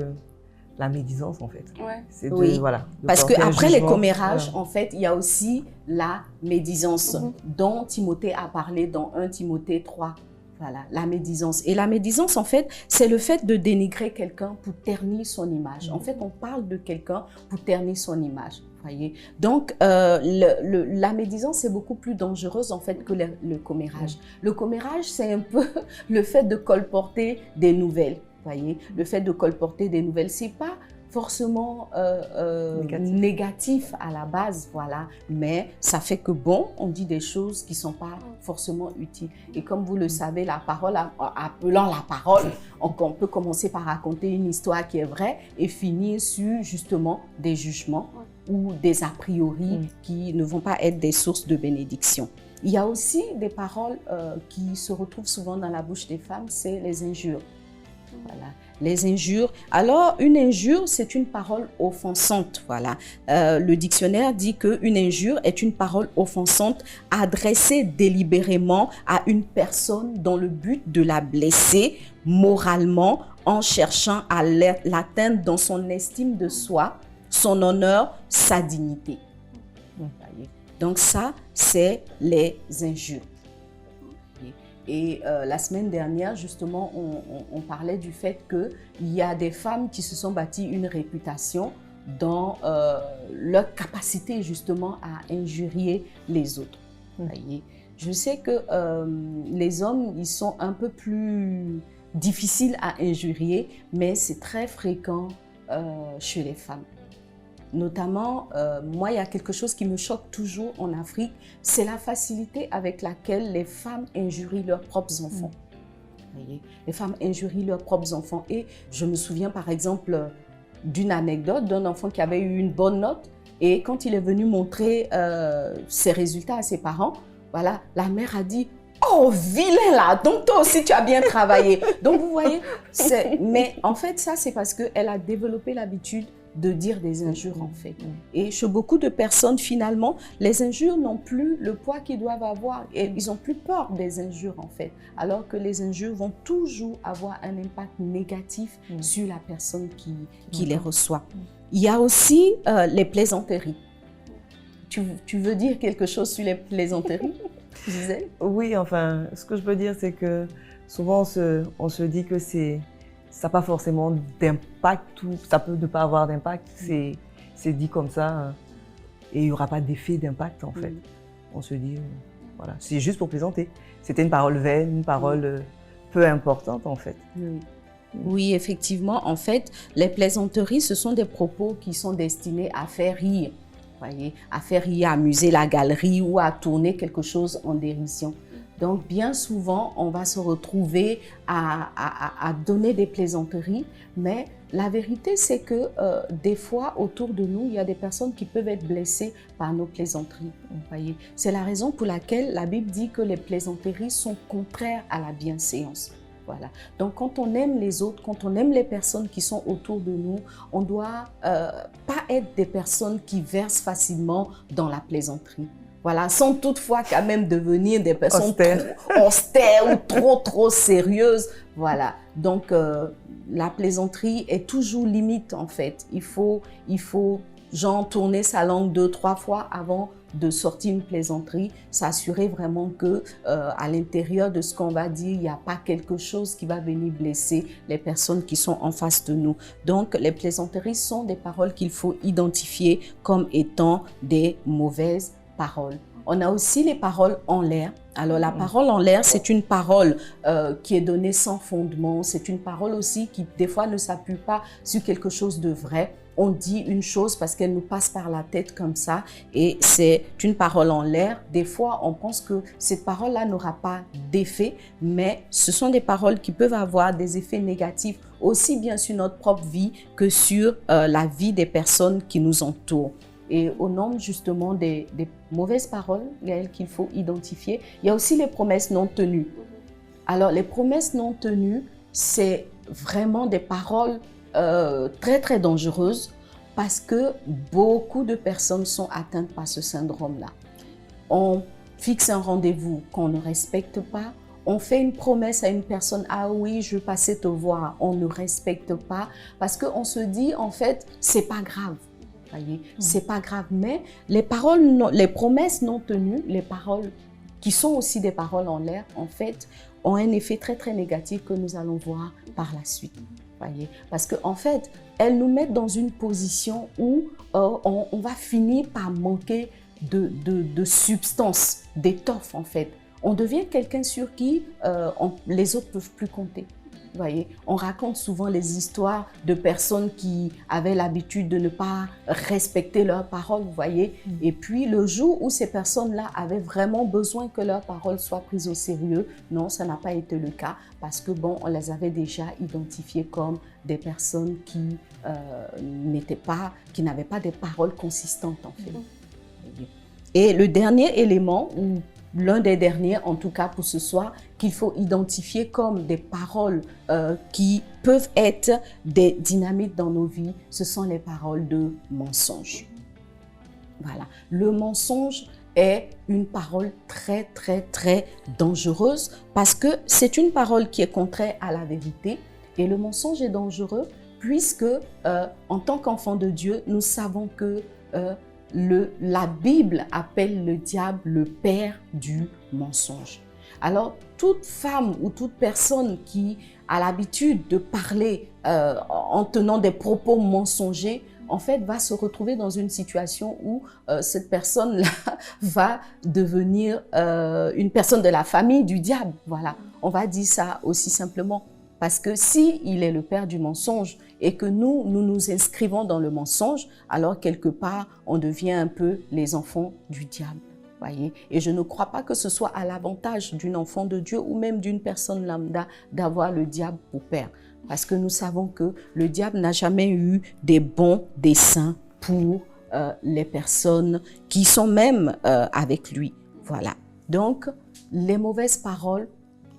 la médisance en fait. Ouais. C'est oui. Voilà. Parce qu'après les commérages, en fait, il y a aussi la médisance dont Timothée a parlé dans 1 Timothée 3. Voilà, la médisance. Et la médisance, en fait, c'est le fait de dénigrer quelqu'un pour ternir son image. En fait, on parle de quelqu'un pour ternir son image. Voyez. Donc, la médisance, c'est beaucoup plus dangereuse, en fait, que le commérage. Le commérage, c'est un peu le fait de colporter des nouvelles. Voyez. Le fait de colporter des nouvelles, c'est pas forcément négatif à la base, voilà, mais ça fait que bon, on dit des choses qui sont pas forcément utiles. Et comme vous le savez, la parole, appelant la parole, on peut commencer par raconter une histoire qui est vraie et finir sur justement des jugements ou des a priori qui ne vont pas être des sources de bénédiction. Il y a aussi des paroles qui se retrouvent souvent dans la bouche des femmes, c'est les injures. Voilà. Les injures. Alors, une injure, c'est une parole offensante. Voilà. Le dictionnaire dit qu'une injure est une parole offensante adressée délibérément à une personne dans le but de la blesser moralement en cherchant à l'atteindre dans son estime de soi, son honneur, sa dignité. Donc ça, c'est les injures. Et la semaine dernière, justement, on parlait du fait qu'il y a des femmes qui se sont bâties une réputation dans leur capacité justement à injurier les autres. Voyez. Je sais que les hommes, ils sont un peu plus difficiles à injurier, mais c'est très fréquent chez les femmes. Notamment, moi, il y a quelque chose qui me choque toujours en Afrique, c'est la facilité avec laquelle les femmes injurient leurs propres enfants. Voyez, les femmes injurient leurs propres enfants. Et je me souviens par exemple d'une anecdote d'un enfant qui avait eu une bonne note et quand il est venu montrer ses résultats à ses parents, voilà, la mère a dit « Oh, vilain là, donc toi aussi tu as bien travaillé ». Donc vous voyez, mais en fait ça c'est parce qu'elle a développé l'habitude de dire des injures en fait. Et chez beaucoup de personnes, finalement, les injures n'ont plus le poids qu'ils doivent avoir. Et ils n'ont plus peur des injures en fait. Alors que les injures vont toujours avoir un impact négatif sur la personne qui les reçoit. Il y a aussi les plaisanteries. Tu veux dire quelque chose sur les plaisanteries, Gisèle? Oui, enfin, ce que je peux dire, c'est que souvent on se dit que ça n'a pas forcément d'impact ou ça peut ne pas avoir d'impact. C'est dit comme ça et il n'y aura pas d'effet d'impact en fait. On se dit, voilà, c'est juste pour plaisanter. C'était une parole vaine, une parole peu importante en fait. Oui, effectivement, en fait, les plaisanteries, ce sont des propos qui sont destinés à faire rire, voyez, à faire rire, à amuser la galerie ou à tourner quelque chose en dérision. Donc, bien souvent, on va se retrouver à donner des plaisanteries, mais la vérité, c'est que des fois, autour de nous, il y a des personnes qui peuvent être blessées par nos plaisanteries. C'est la raison pour laquelle la Bible dit que les plaisanteries sont contraires à la bienséance. Voilà. Donc, quand on aime les autres, quand on aime les personnes qui sont autour de nous, on ne doit pas être des personnes qui versent facilement dans la plaisanterie. Voilà, sans toutefois quand même devenir des personnes austères ou trop sérieuses. Voilà, donc la plaisanterie est toujours limite en fait. Il faut genre tourner sa langue 2-3 fois avant de sortir une plaisanterie, s'assurer vraiment que à l'intérieur de ce qu'on va dire, il n'y a pas quelque chose qui va venir blesser les personnes qui sont en face de nous. Donc, les plaisanteries sont des paroles qu'il faut identifier comme étant des mauvaises paroles. On a aussi les paroles en l'air. Alors, la parole en l'air, c'est une parole qui est donnée sans fondement. C'est une parole aussi qui, des fois, ne s'appuie pas sur quelque chose de vrai. On dit une chose parce qu'elle nous passe par la tête comme ça et c'est une parole en l'air. Des fois, on pense que cette parole-là n'aura pas d'effet, mais ce sont des paroles qui peuvent avoir des effets négatifs aussi bien sur notre propre vie que sur la vie des personnes qui nous entourent. Et au nom justement des mauvaises paroles, Gaëlle, qu'il faut identifier, il y a aussi les promesses non tenues. Alors, les promesses non tenues, c'est vraiment des paroles très dangereuses parce que beaucoup de personnes sont atteintes par ce syndrome-là. On fixe un rendez-vous qu'on ne respecte pas, on fait une promesse à une personne, ah oui, je vais passer te voir, on ne respecte pas parce qu'on se dit en fait, c'est pas grave. Voyez, c'est pas grave, mais les promesses non tenues, les paroles qui sont aussi des paroles en l'air, en fait, ont un effet très très négatif que nous allons voir par la suite. Voyez, parce que en fait, elles nous mettent dans une position où on va finir par manquer de substance, d'étoffe en fait. On devient quelqu'un sur qui les autres ne peuvent plus compter. Vous voyez, on raconte souvent les histoires de personnes qui avaient l'habitude de ne pas respecter leurs paroles, vous voyez. Et puis, le jour où ces personnes-là avaient vraiment besoin que leurs paroles soient prises au sérieux, non, ça n'a pas été le cas parce que, bon, on les avait déjà identifiées comme des personnes qui n'avaient pas des paroles consistantes, en fait. Et le dernier élément, ou l'un des derniers, en tout cas pour ce soir, qu'il faut identifier comme des paroles qui peuvent être des dynamites dans nos vies, ce sont les paroles de mensonge. Voilà. Le mensonge est une parole très, très, très dangereuse parce que c'est une parole qui est contraire à la vérité et le mensonge est dangereux puisque, en tant qu'enfant de Dieu, nous savons que la Bible appelle le diable le père du mensonge. Alors, toute femme ou toute personne qui a l'habitude de parler en tenant des propos mensongers, en fait, va se retrouver dans une situation où cette personne-là va devenir une personne de la famille du diable. Voilà, on va dire ça aussi simplement. Parce que s'il est le père du mensonge et que nous nous inscrivons dans le mensonge, alors quelque part, on devient un peu les enfants du diable. Voyez? Et je ne crois pas que ce soit à l'avantage d'une enfant de Dieu ou même d'une personne lambda d'avoir le diable pour père. Parce que nous savons que le diable n'a jamais eu des bons desseins pour les personnes qui sont même avec lui. Voilà. Donc, les mauvaises paroles,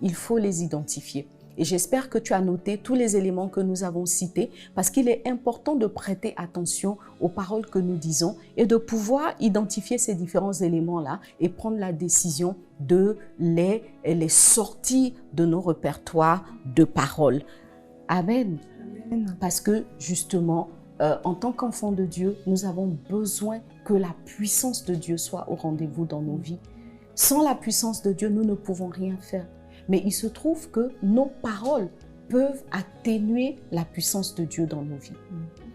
il faut les identifier. Et j'espère que tu as noté tous les éléments que nous avons cités parce qu'il est important de prêter attention aux paroles que nous disons et de pouvoir identifier ces différents éléments-là et prendre la décision de les sortir de nos répertoires de paroles. Amen. Amen. Parce que justement, en tant qu'enfants de Dieu, nous avons besoin que la puissance de Dieu soit au rendez-vous dans nos vies. Sans la puissance de Dieu, nous ne pouvons rien faire. Mais il se trouve que nos paroles peuvent atténuer la puissance de Dieu dans nos vies.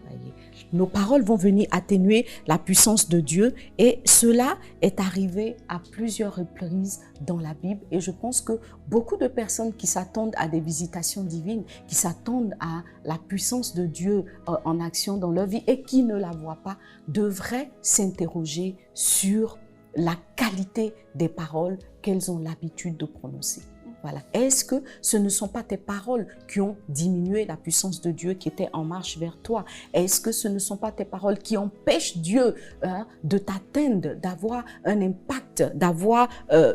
Voyez. Nos paroles vont venir atténuer la puissance de Dieu et cela est arrivé à plusieurs reprises dans la Bible et je pense que beaucoup de personnes qui s'attendent à des visitations divines, qui s'attendent à la puissance de Dieu en action dans leur vie et qui ne la voient pas, devraient s'interroger sur la qualité des paroles qu'elles ont l'habitude de prononcer. Voilà. Est-ce que ce ne sont pas tes paroles qui ont diminué la puissance de Dieu qui était en marche vers toi? Est-ce que ce ne sont pas tes paroles qui empêchent Dieu de t'atteindre, d'avoir un impact, d'avoir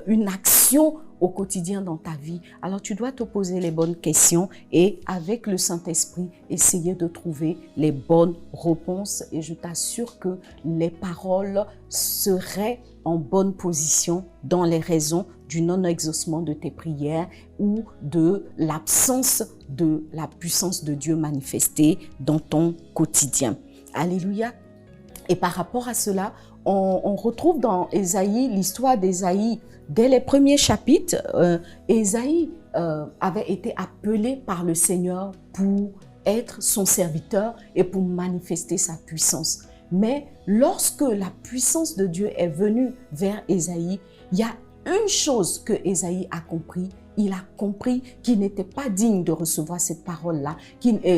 une action au quotidien dans ta vie? Alors tu dois te poser les bonnes questions et avec le Saint-Esprit, essayer de trouver les bonnes réponses et je t'assure que les paroles seraient en bonne position dans les raisons du non-exaucement de tes prières ou de l'absence de la puissance de Dieu manifestée dans ton quotidien. Alléluia. Et par rapport à cela, on retrouve dans Ésaïe, l'histoire d'Ésaïe. Dès les premiers chapitres, Ésaïe avait été appelé par le Seigneur pour être son serviteur et pour manifester sa puissance. Mais lorsque la puissance de Dieu est venue vers Ésaïe, il y a une chose que Ésaïe a compris. Il a compris qu'il n'était pas digne de recevoir cette parole-là,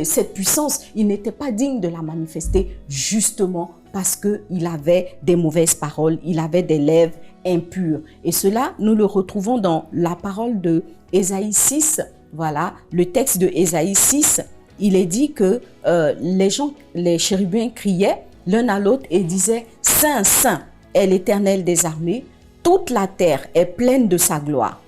cette puissance, il n'était pas digne de la manifester justement parce qu'il avait des mauvaises paroles, il avait des lèvres impures. Et cela, nous le retrouvons dans la parole de Ésaïe 6. Voilà, le texte de Ésaïe 6, il est dit que les chérubins criaient l'un à l'autre et disaient « Saint, Saint est l'Éternel des armées, toute la terre est pleine de sa gloire. »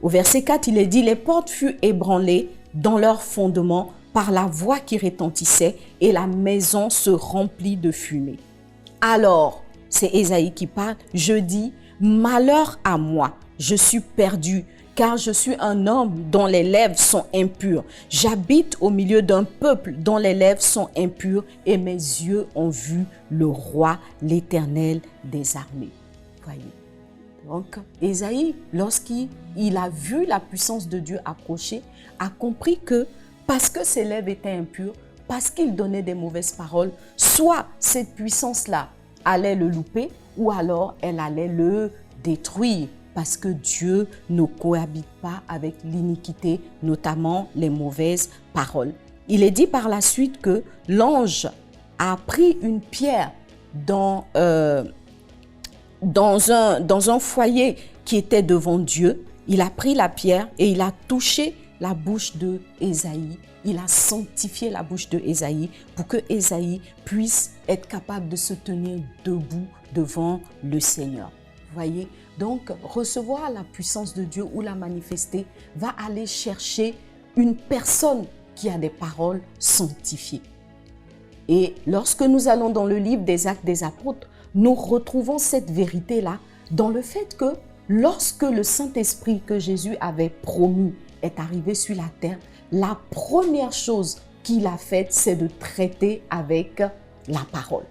Au verset 4, il est dit « Les portes furent ébranlées dans leur fondement par la voix qui retentissait et la maison se remplit de fumée. » Alors, c'est Ésaïe qui parle, je dis « Malheur à moi, je suis perdu, car je suis un homme dont les lèvres sont impures. J'habite au milieu d'un peuple dont les lèvres sont impures et mes yeux ont vu le roi, l'Éternel des armées. Voyez. Donc, Ésaïe, lorsqu'il a vu la puissance de Dieu approcher, a compris que parce que ses lèvres étaient impures, parce qu'il donnait des mauvaises paroles, soit cette puissance-là allait le louper ou alors elle allait le détruire. Parce que Dieu ne cohabite pas avec l'iniquité, notamment les mauvaises paroles. Il est dit par la suite que l'ange a pris une pierre dans un foyer qui était devant Dieu. Il a pris la pierre et il a touché la bouche de Ésaïe. Il a sanctifié la bouche de Ésaïe pour que Ésaïe puisse être capable de se tenir debout devant le Seigneur. Vous voyez? Donc, recevoir la puissance de Dieu ou la manifester va aller chercher une personne qui a des paroles sanctifiées. Et lorsque nous allons dans le livre des Actes des Apôtres, nous retrouvons cette vérité-là dans le fait que lorsque le Saint-Esprit que Jésus avait promis est arrivé sur la terre, la première chose qu'il a faite, c'est de traiter avec la parole.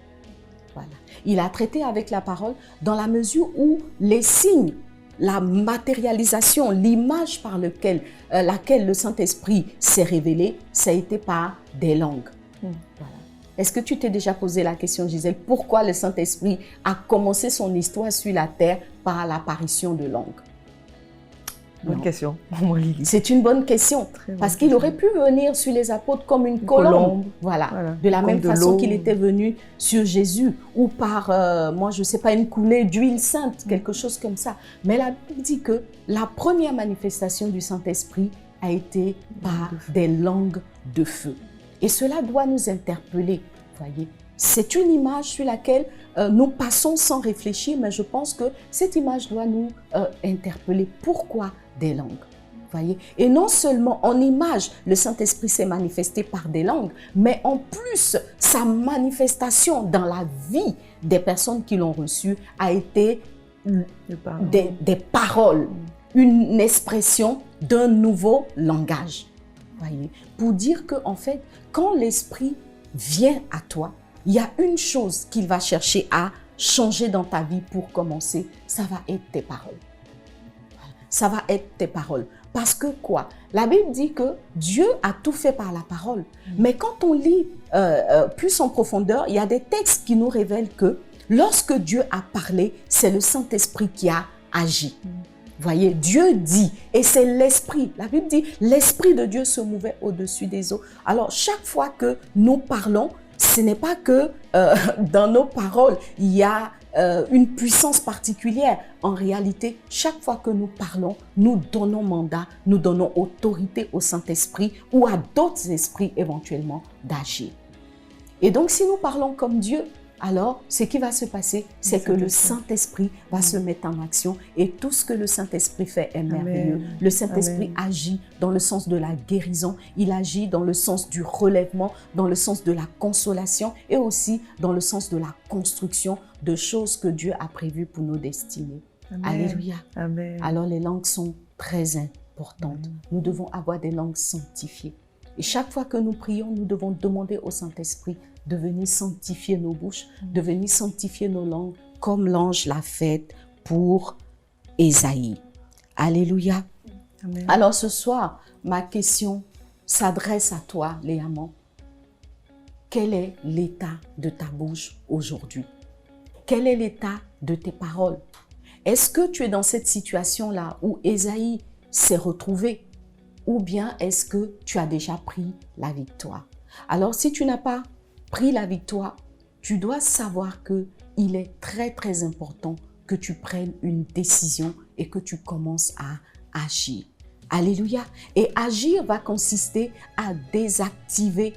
Voilà. Il a traité avec la parole dans la mesure où les signes, la matérialisation, l'image par laquelle le Saint-Esprit s'est révélé, ça a été par des langues. Voilà. Est-ce que tu t'es déjà posé la question, Gisèle, pourquoi le Saint-Esprit a commencé son histoire sur la terre par l'apparition de langues? Bonne question. C'est une bonne question. Parce qu'il aurait pu venir sur les apôtres comme une colombe. Voilà. De la même façon qu'il était venu sur Jésus. Ou par, moi je ne sais pas, une coulée d'huile sainte, quelque chose comme ça. Mais la Bible dit que la première manifestation du Saint-Esprit a été par des langues de feu. Et cela doit nous interpeller, voyez. C'est une image sur laquelle nous passons sans réfléchir, mais je pense que cette image doit nous interpeller. Pourquoi des langues? Voyez? Et non seulement en image, le Saint-Esprit s'est manifesté par des langues, mais en plus, sa manifestation dans la vie des personnes qui l'ont reçu a été des paroles, une expression d'un nouveau langage. Voyez? Pour dire que, en fait, quand l'Esprit vient à toi, il y a une chose qu'il va chercher à changer dans ta vie pour commencer, ça va être tes paroles. Ça va être tes paroles. Parce que quoi? La Bible dit que Dieu a tout fait par la parole. Mais quand on lit plus en profondeur, il y a des textes qui nous révèlent que lorsque Dieu a parlé, c'est le Saint-Esprit qui a agi. Voyez, Dieu dit, et c'est l'Esprit. La Bible dit, l'Esprit de Dieu se mouvait au-dessus des eaux. Alors, chaque fois que nous parlons, ce n'est pas que dans nos paroles, il y a une puissance particulière. En réalité, chaque fois que nous parlons, nous donnons mandat, nous donnons autorité au Saint-Esprit ou à d'autres esprits éventuellement d'agir. Et donc, si nous parlons comme Dieu, alors ce qui va se passer, c'est que le Saint-Esprit va se mettre en action et tout ce que le Saint-Esprit fait est merveilleux. Le Saint-Esprit agit dans le sens de la guérison, il agit dans le sens du relèvement, dans le sens de la consolation et aussi dans le sens de la construction de choses que Dieu a prévues pour nos destinées. Amen. Alléluia. Amen. Alors les langues sont très importantes. Amen. Nous devons avoir des langues sanctifiées. Et chaque fois que nous prions, nous devons demander au Saint-Esprit de venir sanctifier nos bouches, de venir sanctifier nos langues, comme l'ange l'a fait pour Ésaïe. Alléluia. Amen. Alors ce soir, ma question s'adresse à toi, Léamant. Quel est l'état de ta bouche aujourd'hui? Quel est l'état de tes paroles? Est-ce que tu es dans cette situation-là où Ésaïe s'est retrouvé? Ou bien est-ce que tu as déjà pris la victoire? Alors si tu n'as pas pris la victoire, tu dois savoir qu'il est très très important que tu prennes une décision et que tu commences à agir. Alléluia. Et agir va consister à désactiver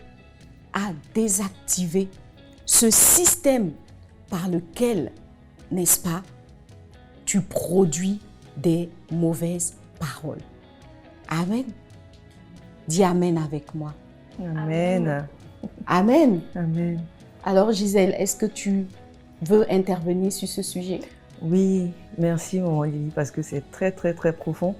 ce système par lequel, n'est-ce pas, tu produis des mauvaises paroles. Amen. Dis Amen avec moi. Amen. Amen. Amen. Alors Gisèle, est-ce que tu veux intervenir sur ce sujet? Oui, merci maman Lily, parce que c'est très très très profond.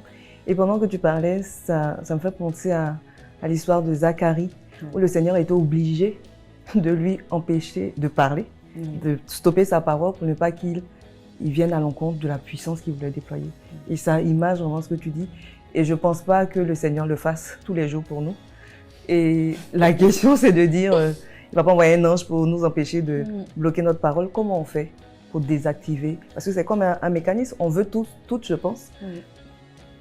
Et pendant que tu parlais, ça me fait penser à l'histoire de Zacharie, où le Seigneur était obligé de lui empêcher de parler, de stopper sa parole pour ne pas qu'il vienne à l'encontre de la puissance qu'il voulait déployer. Et ça image vraiment ce que tu dis. Et je ne pense pas que le Seigneur le fasse tous les jours pour nous. Et la question, c'est de dire, il ne va pas envoyer un ange pour nous empêcher de bloquer notre parole. Comment on fait pour désactiver? Parce que c'est comme un mécanisme. On veut toutes, je pense,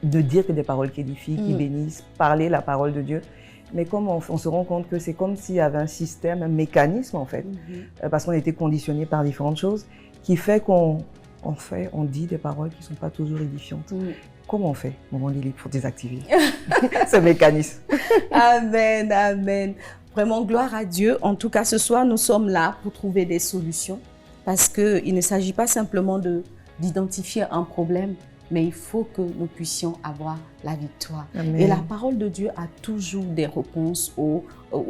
de dire que des paroles qui édifient, qui bénissent, parler la parole de Dieu. Mais comme on se rend compte que c'est comme s'il y avait un système, un mécanisme en fait, parce qu'on a été conditionné par différentes choses, qui fait qu'on dit des paroles qui ne sont pas toujours édifiantes. Comment on fait, Maman Lily, pour désactiver ce mécanisme? Amen, amen. Vraiment, gloire à Dieu. En tout cas, ce soir, nous sommes là pour trouver des solutions, parce qu'il ne s'agit pas simplement d'identifier un problème, mais il faut que nous puissions avoir la victoire. Amen. Et la parole de Dieu a toujours des réponses aux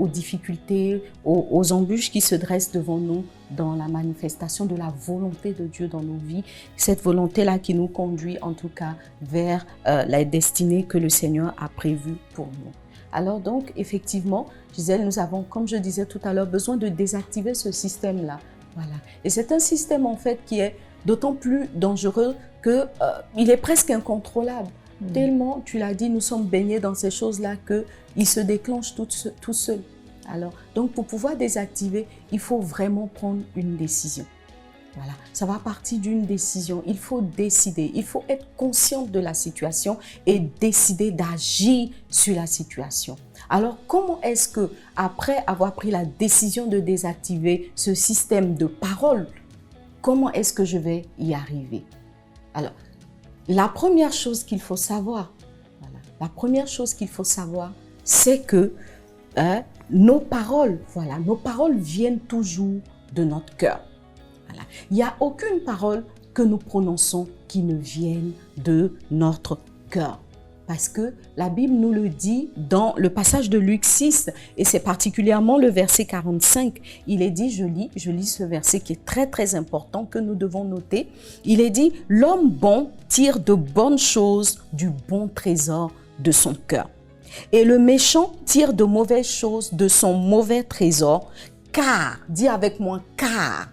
difficultés, aux embûches qui se dressent devant nous dans la manifestation de la volonté de Dieu dans nos vies. Cette volonté-là qui nous conduit en tout cas vers la destinée que le Seigneur a prévue pour nous. Alors donc, effectivement, Gisèle, nous avons, comme je disais tout à l'heure, besoin de désactiver ce système-là. Voilà. Et c'est un système en fait qui est d'autant plus dangereux qu'il est presque incontrôlable. Tellement, tu l'as dit, nous sommes baignés dans ces choses-là qu'il se déclenche tout seul. Alors, donc pour pouvoir désactiver, il faut vraiment prendre une décision. Voilà, ça va partir d'une décision. Il faut décider, il faut être conscient de la situation et décider d'agir sur la situation. Alors, comment est-ce que, après avoir pris la décision de désactiver ce système de parole, comment est-ce que je vais y arriver? Alors, la première chose qu'il faut savoir, c'est que nos paroles viennent toujours de notre cœur. Voilà. Il n'y a aucune parole que nous prononçons qui ne vienne de notre cœur. Parce que la Bible nous le dit dans le passage de Luc 6, et c'est particulièrement le verset 45. Il est dit, je lis ce verset qui est très très important, que nous devons noter. Il est dit, l'homme bon tire de bonnes choses du bon trésor de son cœur. Et le méchant tire de mauvaises choses de son mauvais trésor, car, dis avec moi, car.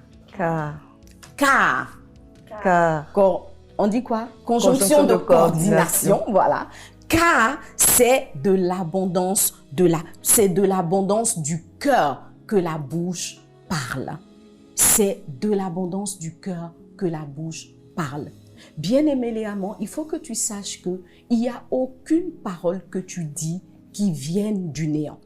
On dit quoi? Conjonction de coordination, voilà. Car c'est de l'abondance du cœur que la bouche parle. C'est de l'abondance du cœur que la bouche parle. Bien-aimé les amants, il faut que tu saches qu'il n'y a aucune parole que tu dis qui vienne du néant.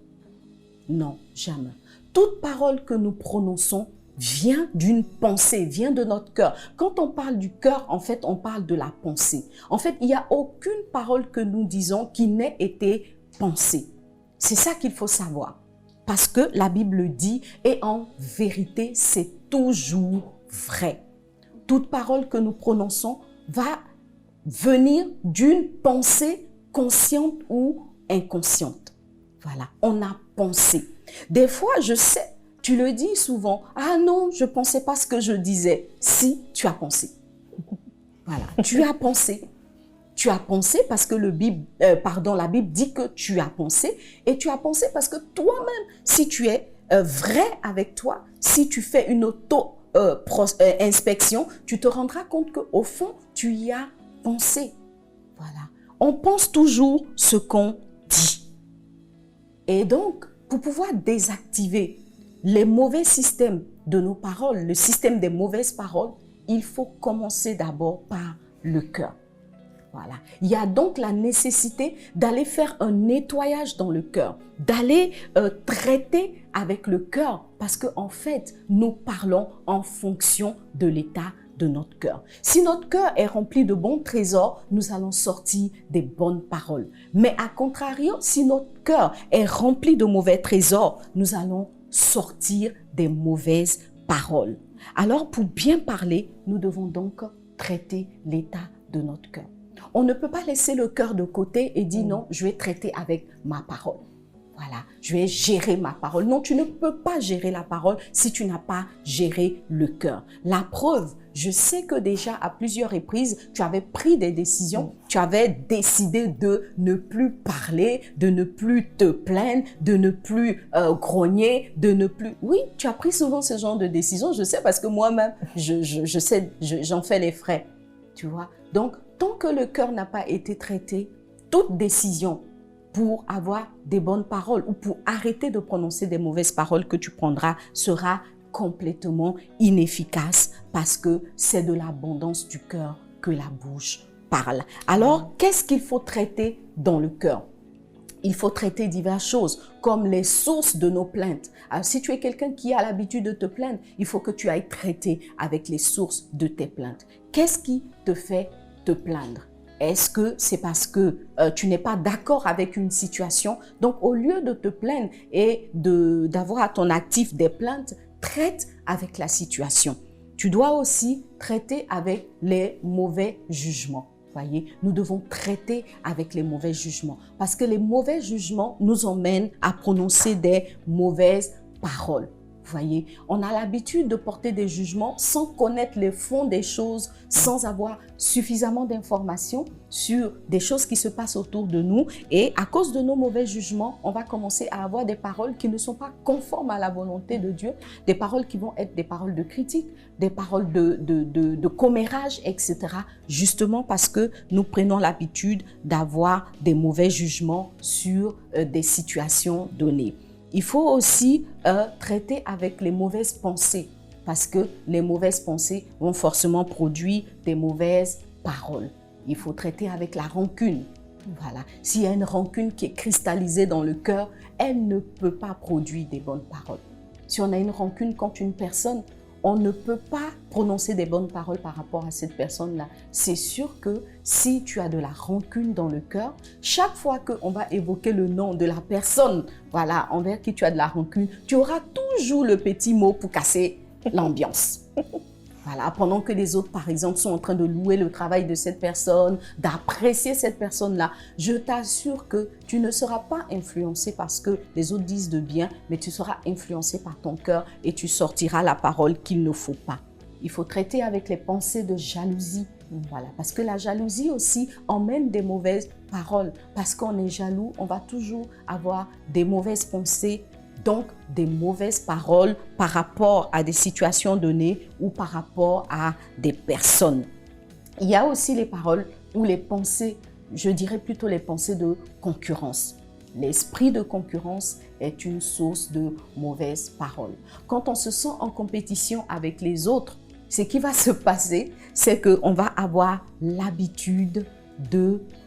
Non, jamais. Toute parole que nous prononçons vient d'une pensée, vient de notre cœur. Quand on parle du cœur, en fait, on parle de la pensée. En fait, il n'y a aucune parole que nous disons qui n'ait été pensée. C'est ça qu'il faut savoir. Parce que la Bible dit, et en vérité, c'est toujours vrai. Toute parole que nous prononçons va venir d'une pensée consciente ou inconsciente. Voilà, on a pensé. Des fois, je sais, tu le dis souvent, ah non, je ne pensais pas ce que je disais. Si, tu as pensé. Voilà, tu as pensé. Tu as pensé parce que la Bible dit que tu as pensé. Et tu as pensé parce que toi-même, si tu es vrai avec toi, si tu fais une auto-inspection, tu te rendras compte qu'au fond, tu y as pensé. Voilà. On pense toujours ce qu'on dit. Et donc, pour pouvoir désactiver les mauvais systèmes de nos paroles, le système des mauvaises paroles, il faut commencer d'abord par le cœur. Voilà. Il y a donc la nécessité d'aller faire un nettoyage dans le cœur, d'aller traiter avec le cœur, parce qu'en fait, nous parlons en fonction de l'état de notre cœur. Si notre cœur est rempli de bons trésors, nous allons sortir des bonnes paroles. Mais à contrario, si notre cœur est rempli de mauvais trésors, nous allons sortir des mauvaises paroles. Alors, pour bien parler, nous devons donc traiter l'état de notre cœur. On ne peut pas laisser le cœur de côté et dire non, je vais traiter avec ma parole. Voilà, je vais gérer ma parole. Non, tu ne peux pas gérer la parole si tu n'as pas géré le cœur. La preuve, je sais que déjà à plusieurs reprises, tu avais pris des décisions, tu avais décidé de ne plus parler, de ne plus te plaindre, de ne plus grogner, de ne plus... Oui, tu as pris souvent ce genre de décisions, je sais parce que moi-même, je sais, j'en fais les frais, tu vois. Donc, tant que le cœur n'a pas été traité, toute décision pour avoir des bonnes paroles ou pour arrêter de prononcer des mauvaises paroles que tu prendras sera complètement inefficace parce que c'est de l'abondance du cœur que la bouche parle. Alors, qu'est-ce qu'il faut traiter dans le cœur? Il faut traiter diverses choses, comme les sources de nos plaintes. Alors, si tu es quelqu'un qui a l'habitude de te plaindre, il faut que tu ailles traiter avec les sources de tes plaintes. Qu'est-ce qui te fait te plaindre? Est-ce que c'est parce que tu n'es pas d'accord avec une situation? Donc, au lieu de te plaindre et d'avoir à ton actif des plaintes, traite avec la situation. Tu dois aussi traiter avec les mauvais jugements. Voyez, nous devons traiter avec les mauvais jugements parce que les mauvais jugements nous emmènent à prononcer des mauvaises paroles. Vous voyez, on a l'habitude de porter des jugements sans connaître le fond des choses, sans avoir suffisamment d'informations sur des choses qui se passent autour de nous. Et à cause de nos mauvais jugements, on va commencer à avoir des paroles qui ne sont pas conformes à la volonté de Dieu, des paroles qui vont être des paroles de critique, des paroles de commérage, etc. Justement parce que nous prenons l'habitude d'avoir des mauvais jugements sur des situations données. Il faut aussi traiter avec les mauvaises pensées parce que les mauvaises pensées vont forcément produire des mauvaises paroles. Il faut traiter avec la rancune. Voilà. S'il y a une rancune qui est cristallisée dans le cœur, elle ne peut pas produire des bonnes paroles. Si on a une rancune contre une personne, on ne peut pas prononcer des bonnes paroles par rapport à cette personne-là. C'est sûr que si tu as de la rancune dans le cœur, chaque fois qu'on va évoquer le nom de la personne, voilà, envers qui tu as de la rancune, tu auras toujours le petit mot pour casser l'ambiance. Voilà, pendant que les autres, par exemple, sont en train de louer le travail de cette personne, d'apprécier cette personne-là, je t'assure que tu ne seras pas influencé par ce que les autres disent de bien, mais tu seras influencé par ton cœur et tu sortiras la parole qu'il ne faut pas. Il faut traiter avec les pensées de jalousie. Voilà, parce que la jalousie aussi emmène des mauvaises paroles. Parce qu'on est jaloux, on va toujours avoir des mauvaises pensées, donc des mauvaises paroles par rapport à des situations données ou par rapport à des personnes. Il y a aussi les paroles ou les pensées, je dirais plutôt les pensées de concurrence. L'esprit de concurrence est une source de mauvaises paroles. Quand on se sent en compétition avec les autres, ce qui va se passer, c'est qu'on va avoir l'habitude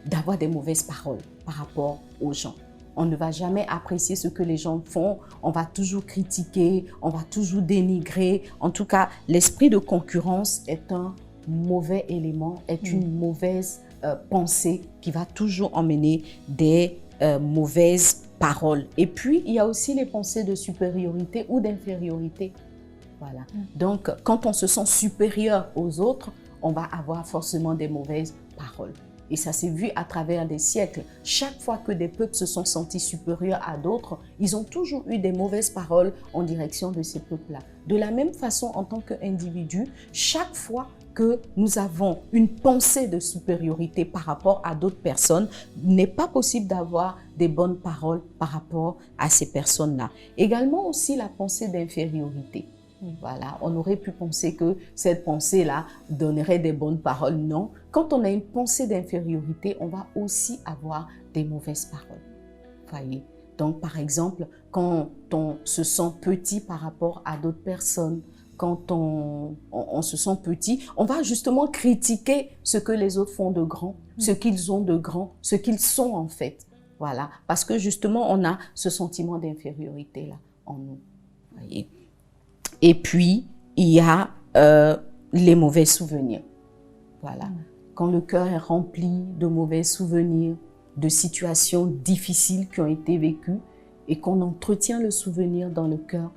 d'avoir des mauvaises paroles par rapport aux gens. On ne va jamais apprécier ce que les gens font, on va toujours critiquer, on va toujours dénigrer. En tout cas, l'esprit de concurrence est un mauvais élément, est une mauvaise pensée qui va toujours emmener des mauvaises paroles. Et puis, il y a aussi les pensées de supériorité ou d'infériorité. Voilà. Donc, quand on se sent supérieur aux autres, on va avoir forcément des mauvaises paroles. Et ça s'est vu à travers des siècles. Chaque fois que des peuples se sont sentis supérieurs à d'autres, ils ont toujours eu des mauvaises paroles en direction de ces peuples-là. De la même façon, en tant qu'individu, chaque fois que nous avons une pensée de supériorité par rapport à d'autres personnes, il n'est pas possible d'avoir des bonnes paroles par rapport à ces personnes-là. Également aussi la pensée d'infériorité. Voilà, on aurait pu penser que cette pensée-là donnerait des bonnes paroles. Non, quand on a une pensée d'infériorité, on va aussi avoir des mauvaises paroles. Voyez. Donc, par exemple, quand on se sent petit par rapport à d'autres personnes, quand on se sent petit, on va justement critiquer ce que les autres font de grand, ce qu'ils ont de grand, ce qu'ils sont en fait. Voilà, parce que justement, on a ce sentiment d'infériorité-là en nous. Voyez. Et puis, il y a les mauvais souvenirs. Voilà. Quand le cœur est rempli de mauvais souvenirs, de situations difficiles qui ont été vécues et qu'on entretient le souvenir dans le cœur,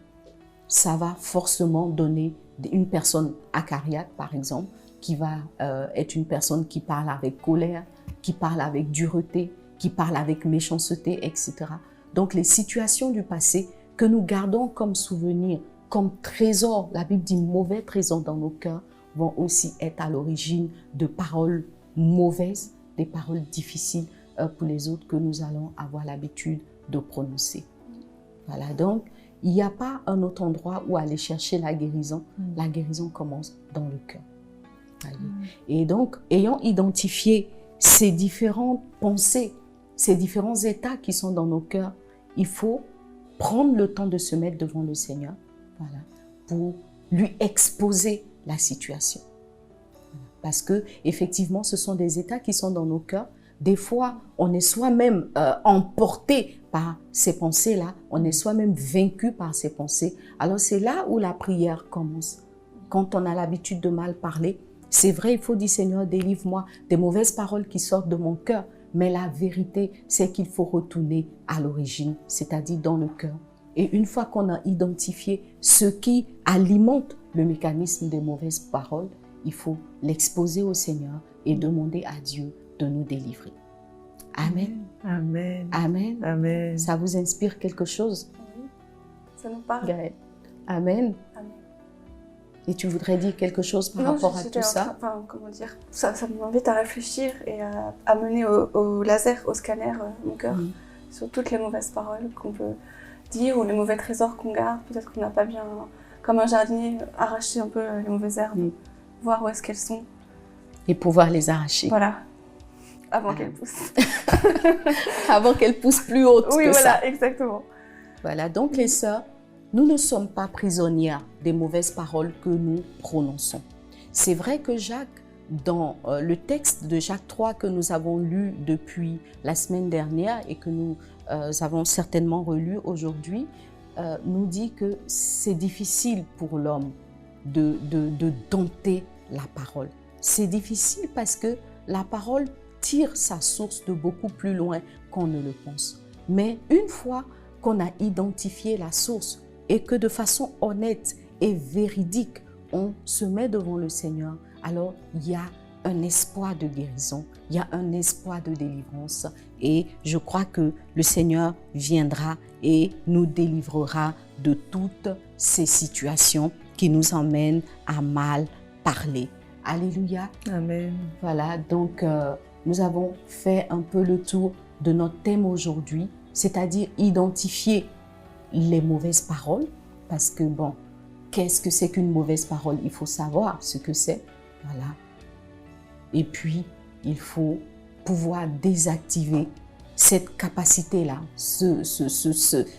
ça va forcément donner une personne acariaque, par exemple, qui va être une personne qui parle avec colère, qui parle avec dureté, qui parle avec méchanceté, etc. Donc les situations du passé que nous gardons comme souvenir, comme trésor, la Bible dit mauvais trésors dans nos cœurs, vont aussi être à l'origine de paroles mauvaises, des paroles difficiles pour les autres que nous allons avoir l'habitude de prononcer. Voilà, donc il n'y a pas un autre endroit où aller chercher la guérison. La guérison commence dans le cœur. Et donc, ayant identifié ces différentes pensées, ces différents états qui sont dans nos cœurs, il faut prendre le temps de se mettre devant le Seigneur, voilà, pour lui exposer la situation. Parce que effectivement, ce sont des états qui sont dans nos cœurs. Des fois, on est soi-même emporté par ces pensées-là, on est soi-même vaincu par ces pensées. Alors c'est là où la prière commence. Quand on a l'habitude de mal parler, c'est vrai, il faut dire Seigneur, délivre-moi des mauvaises paroles qui sortent de mon cœur. Mais la vérité, c'est qu'il faut retourner à l'origine, c'est-à-dire dans le cœur. Et une fois qu'on a identifié ce qui alimente le mécanisme des mauvaises paroles, il faut l'exposer au Seigneur et demander à Dieu de nous délivrer. Amen. Amen. Amen. Amen. Ça vous inspire quelque chose? Oui, ça nous parle. Gaëlle. Amen. Amen. Et tu voudrais dire quelque chose par rapport à tout ça? Comment dire, ça m'invite à réfléchir et à mener au laser, au scanner, mon cœur, sur toutes les mauvaises paroles qu'on peut dire ou les mauvais trésors qu'on garde. Peut-être qu'on n'a pas bien, comme un jardinier, arraché un peu les mauvaises herbes, voir où est-ce qu'elles sont. Et pouvoir les arracher. Voilà, avant qu'elles poussent. Avant qu'elles poussent plus hautes que voilà, ça. Exactement. Voilà, donc les sœurs, nous ne sommes pas prisonnières des mauvaises paroles que nous prononçons. C'est vrai que Jacques, dans le texte de Jacques 3 que nous avons lu depuis la semaine dernière et que nous avons certainement relu aujourd'hui, nous dit que c'est difficile pour l'homme de dompter la parole. C'est difficile parce que la parole tire sa source de beaucoup plus loin qu'on ne le pense. Mais une fois qu'on a identifié la source et que de façon honnête et véridique, on se met devant le Seigneur, alors il y a un espoir de guérison, il y a un espoir de délivrance. Et je crois que le Seigneur viendra et nous délivrera de toutes ces situations qui nous emmènent à mal parler. Alléluia. Amen. Voilà, donc nous avons fait un peu le tour de notre thème aujourd'hui, c'est-à-dire identifier les mauvaises paroles, parce que bon, qu'est-ce que c'est qu'une mauvaise parole? Il faut savoir ce que c'est, voilà. Et puis, il faut pouvoir désactiver cette capacité-là, ce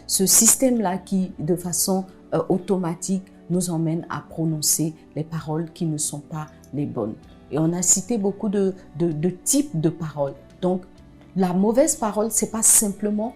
système-là qui, de façon automatique, nous emmène à prononcer les paroles qui ne sont pas les bonnes. Et on a cité beaucoup de types de paroles. Donc, la mauvaise parole, c'est pas simplement,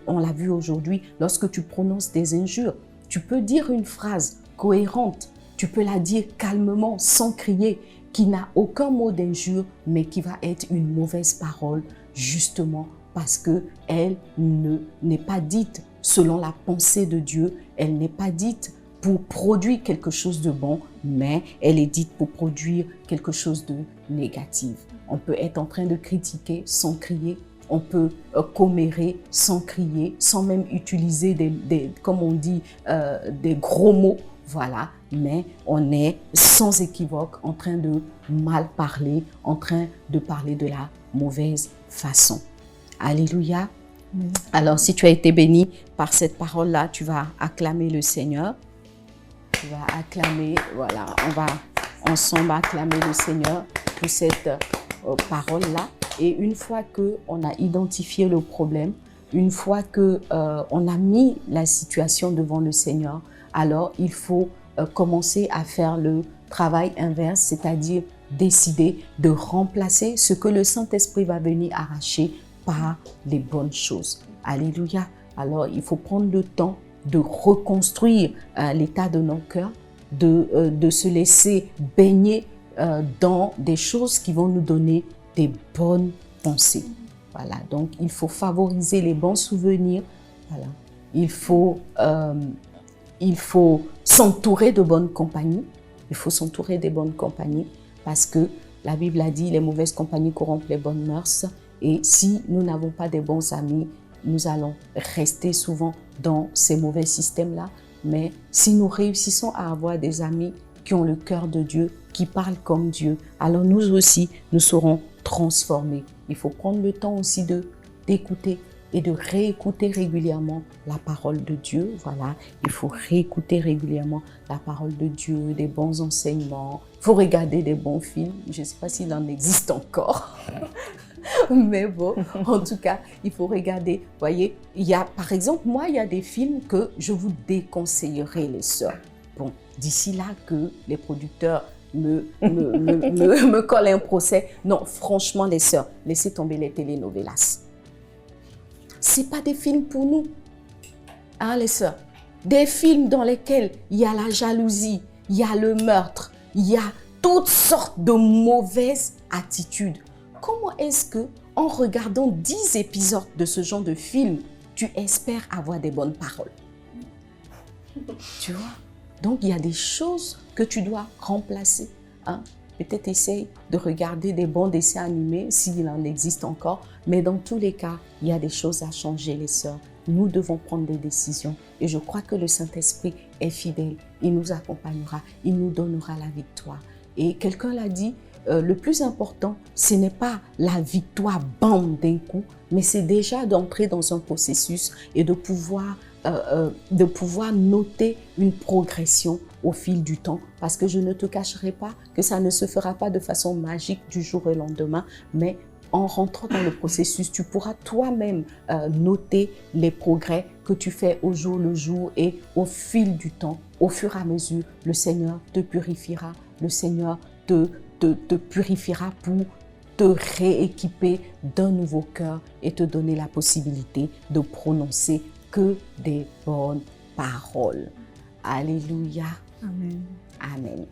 on l'a vu aujourd'hui, lorsque tu prononces des injures, tu peux dire une phrase cohérente, tu peux la dire calmement, sans crier, qui n'a aucun mot d'injure, mais qui va être une mauvaise parole, justement parce qu'elle n'est pas dite selon la pensée de Dieu, elle n'est pas dite pour produire quelque chose de bon, mais elle est dite pour produire quelque chose de négatif. On peut être en train de critiquer sans crier, on peut commérer sans crier, sans même utiliser comme on dit, des gros mots, voilà, mais on est sans équivoque en train de mal parler, en train de parler de la mauvaise façon. Alléluia. Alors, si tu as été béni par cette parole-là, tu vas acclamer le Seigneur. Tu vas acclamer, voilà, on va ensemble acclamer le Seigneur pour cette parole-là. Et une fois qu'on a identifié le problème, une fois qu'on a mis la situation devant le Seigneur, alors il faut commencer à faire le travail inverse, c'est-à-dire décider de remplacer ce que le Saint-Esprit va venir arracher par les bonnes choses. Alléluia. Alors, il faut prendre le temps de reconstruire l'état de nos cœurs, de se laisser baigner dans des choses qui vont nous donner des bonnes pensées. Voilà, donc il faut favoriser les bons souvenirs. Voilà. Il faut s'entourer de bonnes compagnies. Il faut s'entourer des bonnes compagnies parce que la Bible a dit les mauvaises compagnies corrompent les bonnes mœurs. Et si nous n'avons pas des bons amis, nous allons rester souvent dans ces mauvais systèmes-là. Mais si nous réussissons à avoir des amis qui ont le cœur de Dieu, qui parlent comme Dieu, alors nous aussi, nous serons transformés. Il faut prendre le temps aussi d'écouter et de réécouter régulièrement la parole de Dieu. Voilà, il faut réécouter régulièrement la parole de Dieu, des bons enseignements. Il faut regarder des bons films. Je ne sais pas s'il en existe encore. Mais bon, en tout cas, il faut regarder. Vous voyez, par exemple, moi, il y a des films que je vous déconseillerais, les sœurs. Bon, d'ici là que les producteurs me collent un procès. Non, franchement, les sœurs, laissez tomber les telenovelas. Ce n'est pas des films pour nous, hein, les sœurs. Des films dans lesquels il y a la jalousie, il y a le meurtre, il y a toutes sortes de mauvaises attitudes. Comment est-ce que, en regardant 10 épisodes de ce genre de film, tu espères avoir des bonnes paroles? Tu vois? Donc, il y a des choses que tu dois remplacer. Hein? Peut-être essaye de regarder des bons dessins animés, s'il en existe encore. Mais dans tous les cas, il y a des choses à changer, les sœurs. Nous devons prendre des décisions. Et je crois que le Saint-Esprit est fidèle. Il nous accompagnera. Il nous donnera la victoire. Et quelqu'un l'a dit, le plus important, ce n'est pas la victoire bam d'un coup, mais c'est déjà d'entrer dans un processus et de pouvoir noter une progression au fil du temps. Parce que je ne te cacherai pas que ça ne se fera pas de façon magique du jour au lendemain, mais en rentrant dans le processus, tu pourras toi-même noter les progrès que tu fais au jour le jour et au fil du temps, au fur et à mesure, le Seigneur te purifiera, le Seigneur te purifiera pour te rééquiper d'un nouveau cœur et te donner la possibilité de prononcer que des bonnes paroles. Alléluia. Amen. Amen.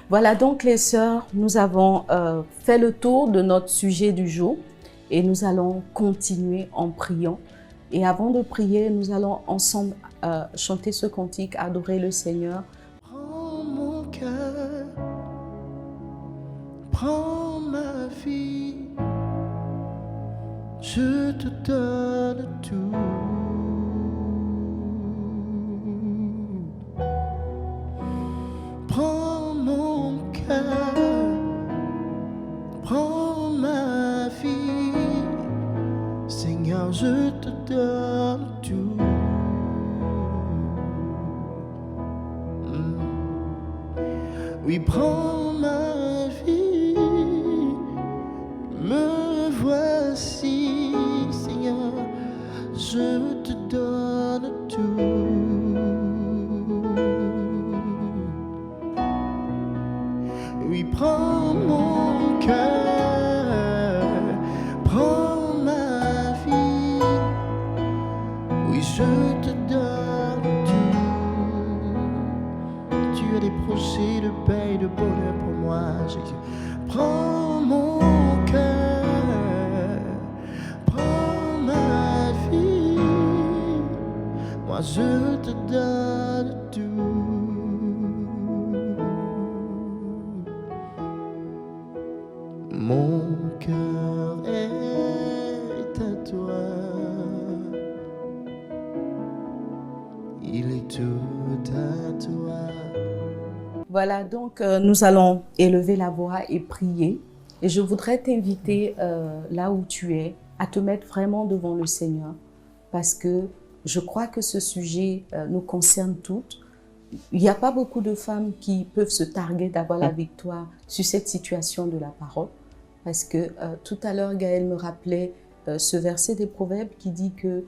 Voilà donc les sœurs, nous avons fait le tour de notre sujet du jour et nous allons continuer en priant. Et avant de prier, nous allons ensemble chanter ce cantique, adorer le Seigneur. Prends mon cœur, prends ma vie, je te donne tout. Prends mon cœur, prends ma vie, Seigneur, je te donne tout. Oui, prends ma vie, me voici, Seigneur, je te donne tout. Oui, prends mon cœur, prends ma vie, oui, je te donne tout. Tu as des projets de paix et de bonheur pour moi, Jésus. Prends mon cœur, prends ma vie, moi je te donne tout. Mon cœur est à toi, il est tout à toi. Voilà, donc nous allons élever la voix et prier. Et je voudrais t'inviter là où tu es à te mettre vraiment devant le Seigneur parce que je crois que ce sujet nous concerne toutes. Il n'y a pas beaucoup de femmes qui peuvent se targuer d'avoir la victoire sur cette situation de la parole. Parce que tout à l'heure, Gaëlle me rappelait ce verset des Proverbes qui dit que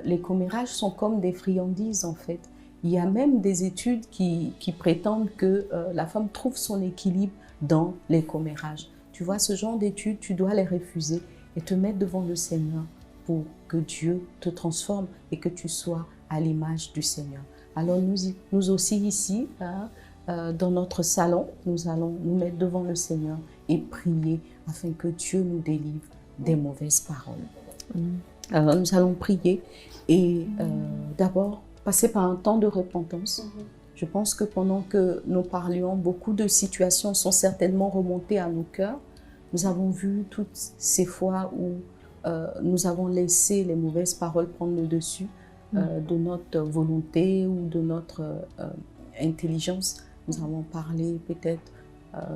les commérages sont comme des friandises en fait. Il y a même des études qui prétendent que la femme trouve son équilibre dans les commérages. Tu vois, ce genre d'études, tu dois les refuser et te mettre devant le Seigneur pour que Dieu te transforme et que tu sois à l'image du Seigneur. Alors nous aussi ici, dans notre salon, nous allons nous mettre devant le Seigneur et prier afin que Dieu nous délivre des mauvaises paroles. Alors nous allons prier et d'abord passer par un temps de repentance. Je pense que pendant que nous parlions, beaucoup de situations sont certainement remontées à nos cœurs. Nous avons vu toutes ces fois où nous avons laissé les mauvaises paroles prendre le dessus de notre volonté ou de notre intelligence. Nous avons parlé peut-être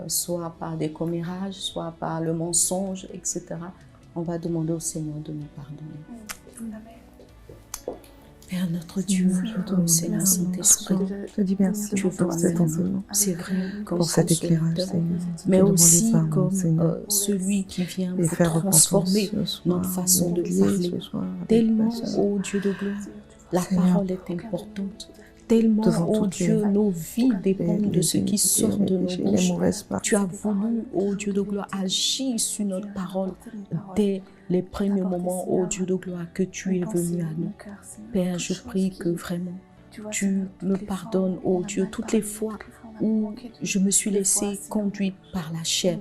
soit par des commérages, soit par le mensonge, etc. On va demander au Seigneur de nous pardonner. Amen. Père notre Dieu, Seigneur Saint-Esprit, je te dis merci tu pour cet enseignement, c'est vrai, comme pour cet éclairage, Seigneur. mais aussi comme celui qui vient pour transformer notre façon de parler. Tellement, ô Dieu de gloire, la parole est importante. Tellement, ô Dieu, nos vies dépendent de ce qui sort de nos bouches. Tu as voulu, ô Dieu de gloire, agir sur notre parole dès les premiers moments, ô Dieu de gloire, que tu es venu à nous. Père, je prie que vraiment, tu me pardonnes, ô Dieu, toutes les fois où je me suis laissée conduite par la chair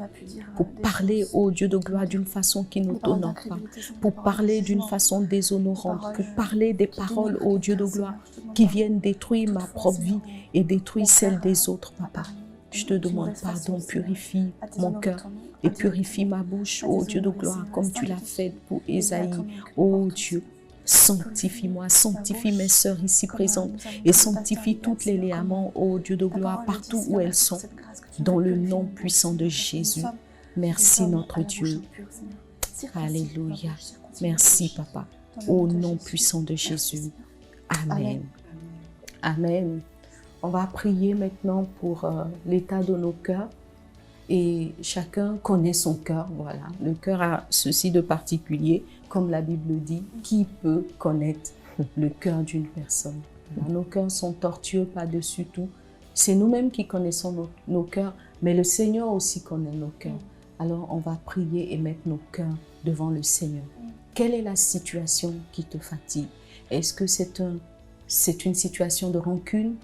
pour parler, ô Dieu de gloire, d'une façon qui ne t'honore pas, pour parler d'une façon déshonorante, pour parler des paroles, ô Dieu de gloire, qui viennent détruire ma propre vie et détruire celle des autres, Papa. Je te demande pardon, purifie mon cœur et purifie ma bouche, ô Dieu de gloire, comme tu l'as fait pour Ésaïe, ô Dieu. Sanctifie-moi, sanctifie mes sœurs ici présentes et sanctifie toutes les Léamans, ô Dieu de gloire, partout où elles sont, dans le nom puissant de Jésus. Merci notre Dieu. Alléluia. Merci Papa, au nom puissant de Jésus. Amen. Amen. On va prier maintenant pour l'état de nos cœurs. Et chacun connaît son cœur, voilà. Le cœur a ceci de particulier, comme la Bible dit, qui peut connaître le cœur d'une personne? Alors, nos cœurs sont tortueux par-dessus tout. C'est nous-mêmes qui connaissons nos cœurs, mais le Seigneur aussi connaît nos cœurs. Alors on va prier et mettre nos cœurs devant le Seigneur. Quelle est la situation qui te fatigue? Est-ce que c'est une situation de rancune?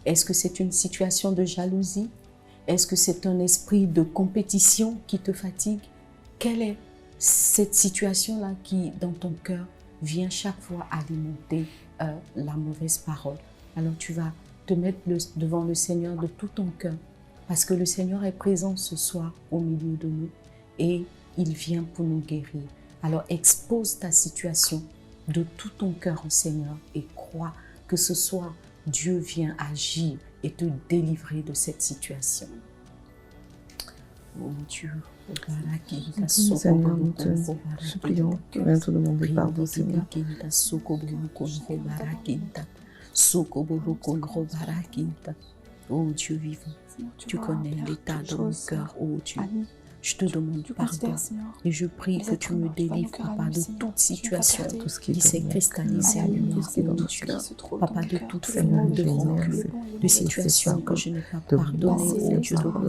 Est-ce que c'est une situation de jalousie? Est-ce que c'est un esprit de compétition qui te fatigue? Quelle est cette situation-là qui, dans ton cœur, vient chaque fois alimenter la mauvaise parole? Alors tu vas te mettre devant le Seigneur de tout ton cœur, parce que le Seigneur est présent ce soir au milieu de nous et il vient pour nous guérir. Alors expose ta situation de tout ton cœur au Seigneur et crois que ce soir, Dieu vient agir et te délivrer de cette situation. Oh Dieu, Seigneur, nous te supplions, tu viens te demander pardon, Seigneur. Oh Dieu vivant, tu connais l'état de mon cœur, oh Dieu. Je te demande pardon et je prie que tu me délivres, Papa, de toute situation qui s'est cristallisée en moi, oh Dieu. Papa, de toute forme de rancune, de situation que je n'ai pas pardonnée, oh Dieu de gloire,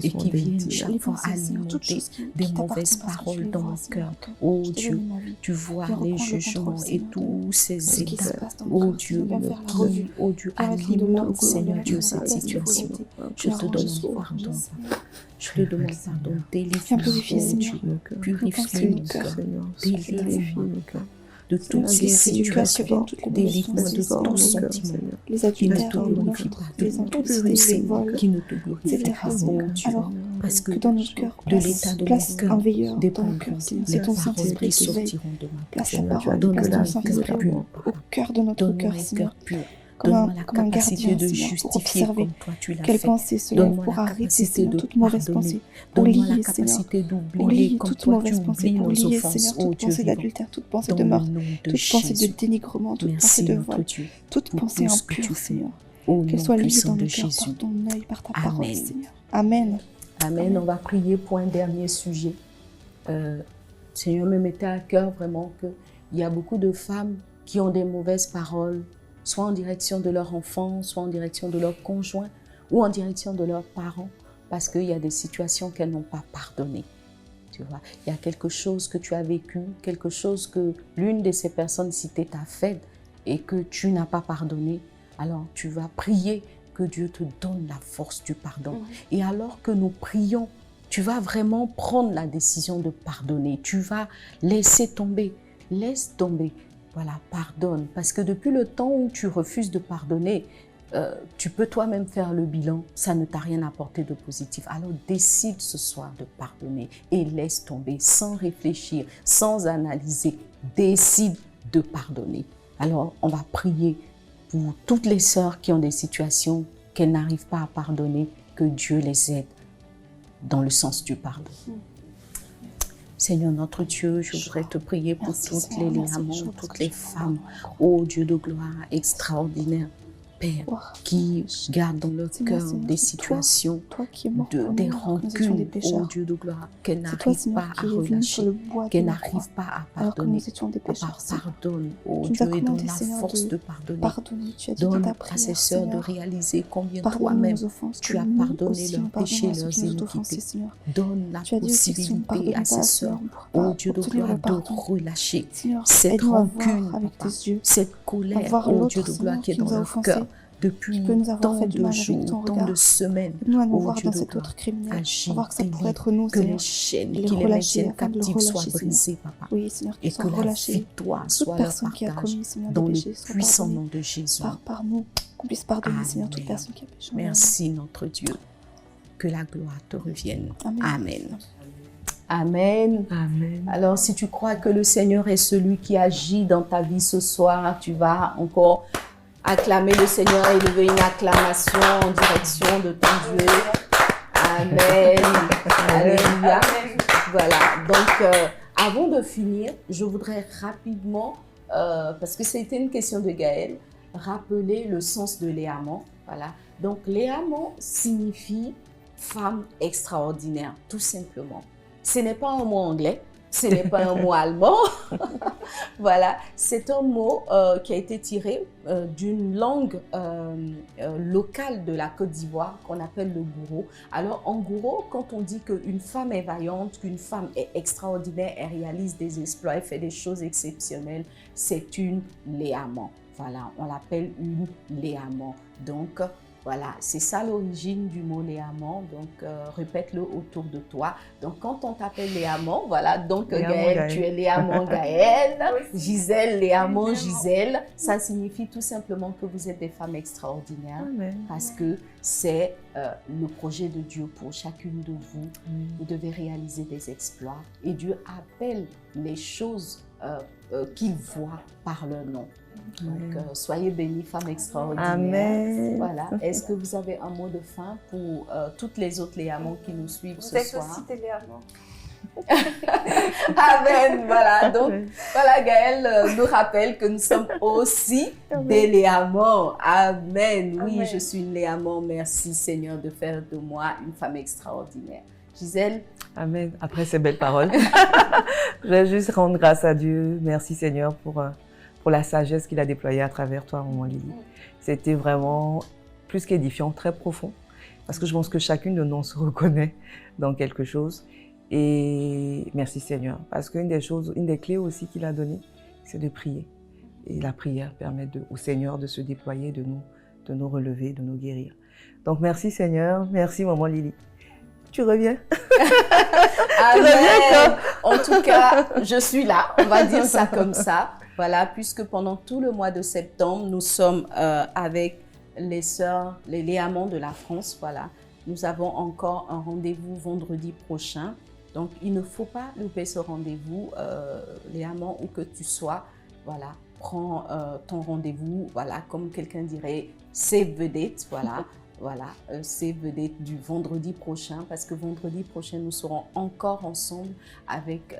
et qui viennent chaque fois alimenter des mauvaises paroles dans mon cœur. Oh Dieu, tu vois les jugements et tous ces états, oh Dieu, qui, oh Dieu, alimentent, Seigneur Dieu, cette situation. Je te demande pardon, Papa. Je te demande pardon, délivre-moi, oh Dieu, purifie mon cœur, délivre-moi de toutes ces situations, délivre-moi de tout sentiment qui ne te glorifie pas, de toutes pensées qui ne te glorifient pas, oh Dieu, parce que de l'état de mon cœur dépendront les paroles qui sortiront de ma bouche. Donne-moi un cœur pur, au cœur de notre cœur, Seigneur. Donne-moi la capacité de justifier comme toi tu l'as fait. Donne-moi la capacité de pardonner. Donne-moi la capacité d'oublier comme toi tu oublies nos offenses, oh Dieu vivant. Toute pensée de meurtre, toute pensée de dénigrement, toute pensée de vol, toute pensée impure, Seigneur. Qu'elle soit liée dans nos cœurs par ton œil, par ta parole, Seigneur. Amen. Amen. On va prier pour un dernier sujet. Seigneur, me mettez à cœur vraiment qu'il y a beaucoup de femmes qui ont des mauvaises paroles, soit en direction de leur enfant, soit en direction de leur conjoint ou en direction de leurs parents, parce qu'il y a des situations qu'elles n'ont pas pardonnées. Tu vois, il y a quelque chose que tu as vécu, quelque chose que l'une de ces personnes citées t'a fait et que tu n'as pas pardonné. Alors tu vas prier que Dieu te donne la force du pardon. Et alors que nous prions, tu vas vraiment prendre la décision de pardonner. Tu vas laisser tomber, laisse tomber. Voilà, pardonne. Parce que depuis le temps où tu refuses de pardonner, tu peux toi-même faire le bilan, ça ne t'a rien apporté de positif. Alors décide ce soir de pardonner et laisse tomber sans réfléchir, sans analyser. Décide de pardonner. Alors on va prier pour toutes les sœurs qui ont des situations qu'elles n'arrivent pas à pardonner, que Dieu les aide dans le sens du pardon. Seigneur notre Dieu, je voudrais te prier pour toutes les liamants, toutes les femmes, ô Dieu de gloire extraordinaire, Père, qui gardent dans leur cœur des situations, des rancunes, ô Dieu de gloire, qu'elles n'arrivent pas à relâcher, qu'elles n'arrivent pas à pardonner. Pardonne, ô Dieu, et donne la force de pardonner. Donne à ces sœurs de réaliser combien toi-même tu as pardonné leurs péchés, leurs iniquités. Donne la possibilité à ces sœurs, ô Dieu de gloire, de relâcher cette rancune, cette colère, ô Dieu de gloire, qui est dans leur cœur depuis tant de jours, tant de semaines. Nous Dieu de gloire, agis, que les chaînes qui les maintiennent captifs soient brisées, Papa. Et que la victoire soit leur partage dans le puissant nom de Jésus. Par nous, qu'on puisse pardonner, Seigneur, toute personne qui a péché. Merci, notre Dieu. Que la gloire te revienne. Amen. Amen. Amen. Amen. Alors, si tu crois que le Seigneur est celui qui agit dans ta vie ce soir, tu vas encore acclamer le Seigneur et lever une acclamation en direction de ton Dieu. Amen. Alléluia. Voilà. Donc, avant de finir, je voudrais rapidement, parce que c'était une question de Gaël, rappeler le sens de Léamant. Voilà. Donc, Léamant signifie femme extraordinaire, tout simplement. Ce n'est pas un mot anglais, ce n'est pas un mot allemand. Voilà, c'est un mot qui a été tiré d'une langue locale de la Côte d'Ivoire qu'on appelle le gouro. Alors en gouro, quand on dit qu'une femme est vaillante, qu'une femme est extraordinaire, elle réalise des exploits, elle fait des choses exceptionnelles, c'est une léamant. Voilà, on l'appelle une léamant. Donc, voilà, c'est ça l'origine du mot léamant, donc répète-le autour de toi. Donc quand on t'appelle léamant, voilà, donc Gaëlle, tu es léamant Gaëlle, Gisèle, léamant Gisèle, ça signifie tout simplement que vous êtes des femmes extraordinaires. Amen. Parce que c'est le projet de Dieu pour chacune de vous. Vous devez réaliser des exploits et Dieu appelle les choses qu'il voit par leur nom. Donc, soyez bénis, femmes extraordinaires. Amen. Voilà. Est-ce que vous avez un mot de fin pour toutes les autres léamants qui nous suivent ce soir? Vous êtes aussi des léamants. Amen. Voilà. Donc, voilà, Gaëlle nous rappelle que nous sommes aussi des léamants. Amen. Oui, je suis une léamant. Merci, Seigneur, de faire de moi une femme extraordinaire. Gisèle? Amen. Après ces belles paroles, je vais juste rendre grâce à Dieu. Merci, Seigneur, pour la sagesse qu'il a déployée à travers toi, maman Lily. C'était vraiment plus qu'édifiant, très profond, parce que je pense que chacune de nous se reconnaît dans quelque chose. Et merci Seigneur, parce qu'une des clés aussi qu'il a données, c'est de prier. Et la prière permet au Seigneur de se déployer, de nous relever, de nous guérir. Donc merci Seigneur, merci maman Lily. Tu reviens? Amen. Tu reviens quand? En tout cas, je suis là, on va dire ça comme ça. Voilà, puisque pendant tout le mois de septembre, nous sommes avec les sœurs, les léamants de la France. Voilà, nous avons encore un rendez-vous vendredi prochain. Donc, il ne faut pas louper ce rendez-vous, léamant où que tu sois. Voilà, prends ton rendez-vous. Voilà, comme quelqu'un dirait, save the date. Voilà. Voilà, c'est vedette du vendredi prochain, parce que vendredi prochain, nous serons encore ensemble avec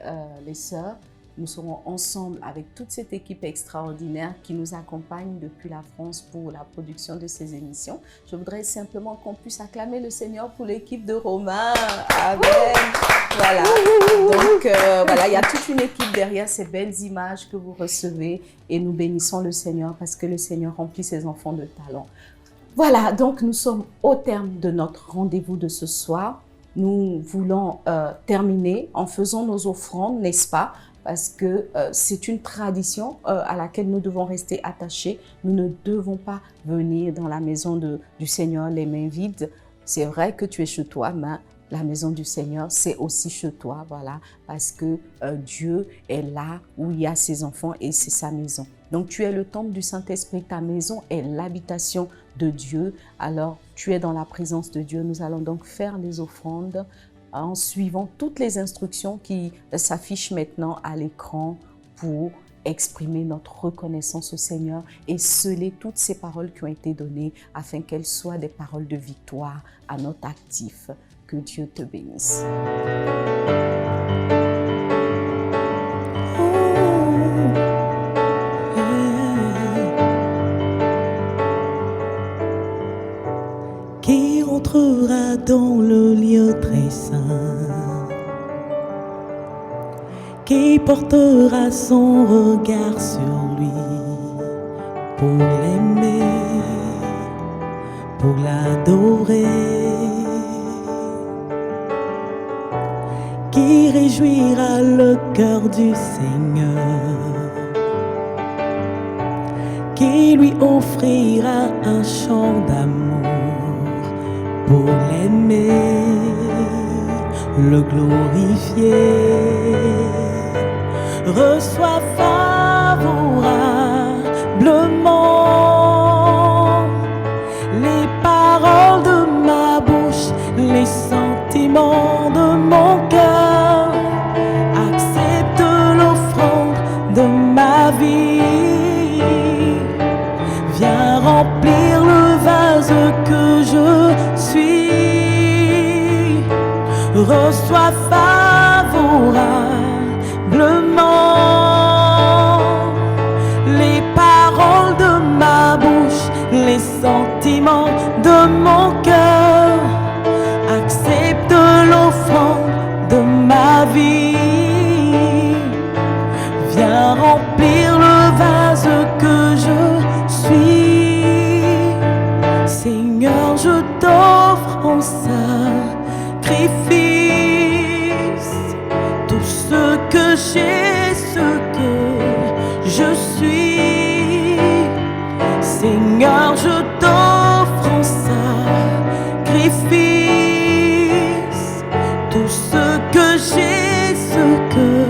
les sœurs. Nous serons ensemble avec toute cette équipe extraordinaire qui nous accompagne depuis la France pour la production de ces émissions. Je voudrais simplement qu'on puisse acclamer le Seigneur pour l'équipe de Romain. Amen. Voilà. Donc, voilà, il y a toute une équipe derrière ces belles images que vous recevez et nous bénissons le Seigneur parce que le Seigneur remplit ses enfants de talent. Voilà, donc nous sommes au terme de notre rendez-vous de ce soir. Nous voulons terminer en faisant nos offrandes, n'est-ce pas? Parce que c'est une tradition à laquelle nous devons rester attachés. Nous ne devons pas venir dans la maison du Seigneur les mains vides. C'est vrai que tu es chez toi, mais la maison du Seigneur, c'est aussi chez toi, voilà, parce que Dieu est là où il y a ses enfants et c'est sa maison. Donc, tu es le temple du Saint-Esprit, ta maison est l'habitation de Dieu. Alors, tu es dans la présence de Dieu. Nous allons donc faire les offrandes en suivant toutes les instructions qui s'affichent maintenant à l'écran pour exprimer notre reconnaissance au Seigneur et sceller toutes ces paroles qui ont été données afin qu'elles soient des paroles de victoire à notre actif. Que Dieu te bénisse. Qui entrera dans le lieu très saint? Qui portera son regard sur lui pour l'aimer, pour l'adorer? Qui réjouira le cœur du Seigneur? Qui lui offrira un chant d'amour pour l'aimer, le glorifier? Reçois favorablement les paroles de ma bouche, les sentiments de mon cœur. Accepte l'offrande de ma vie. Viens remplir le vase que je suis. Reçois favorablement les paroles de ma bouche, les sentiments de mon cœur. Accepte l'offrande de ma vie. Viens remplir le vase que je suis. Seigneur, je t'offre en sacrifice tout ce que j'ai, ce que je suis. Seigneur, je t'offre en sacrifice tout ce que j'ai, ce que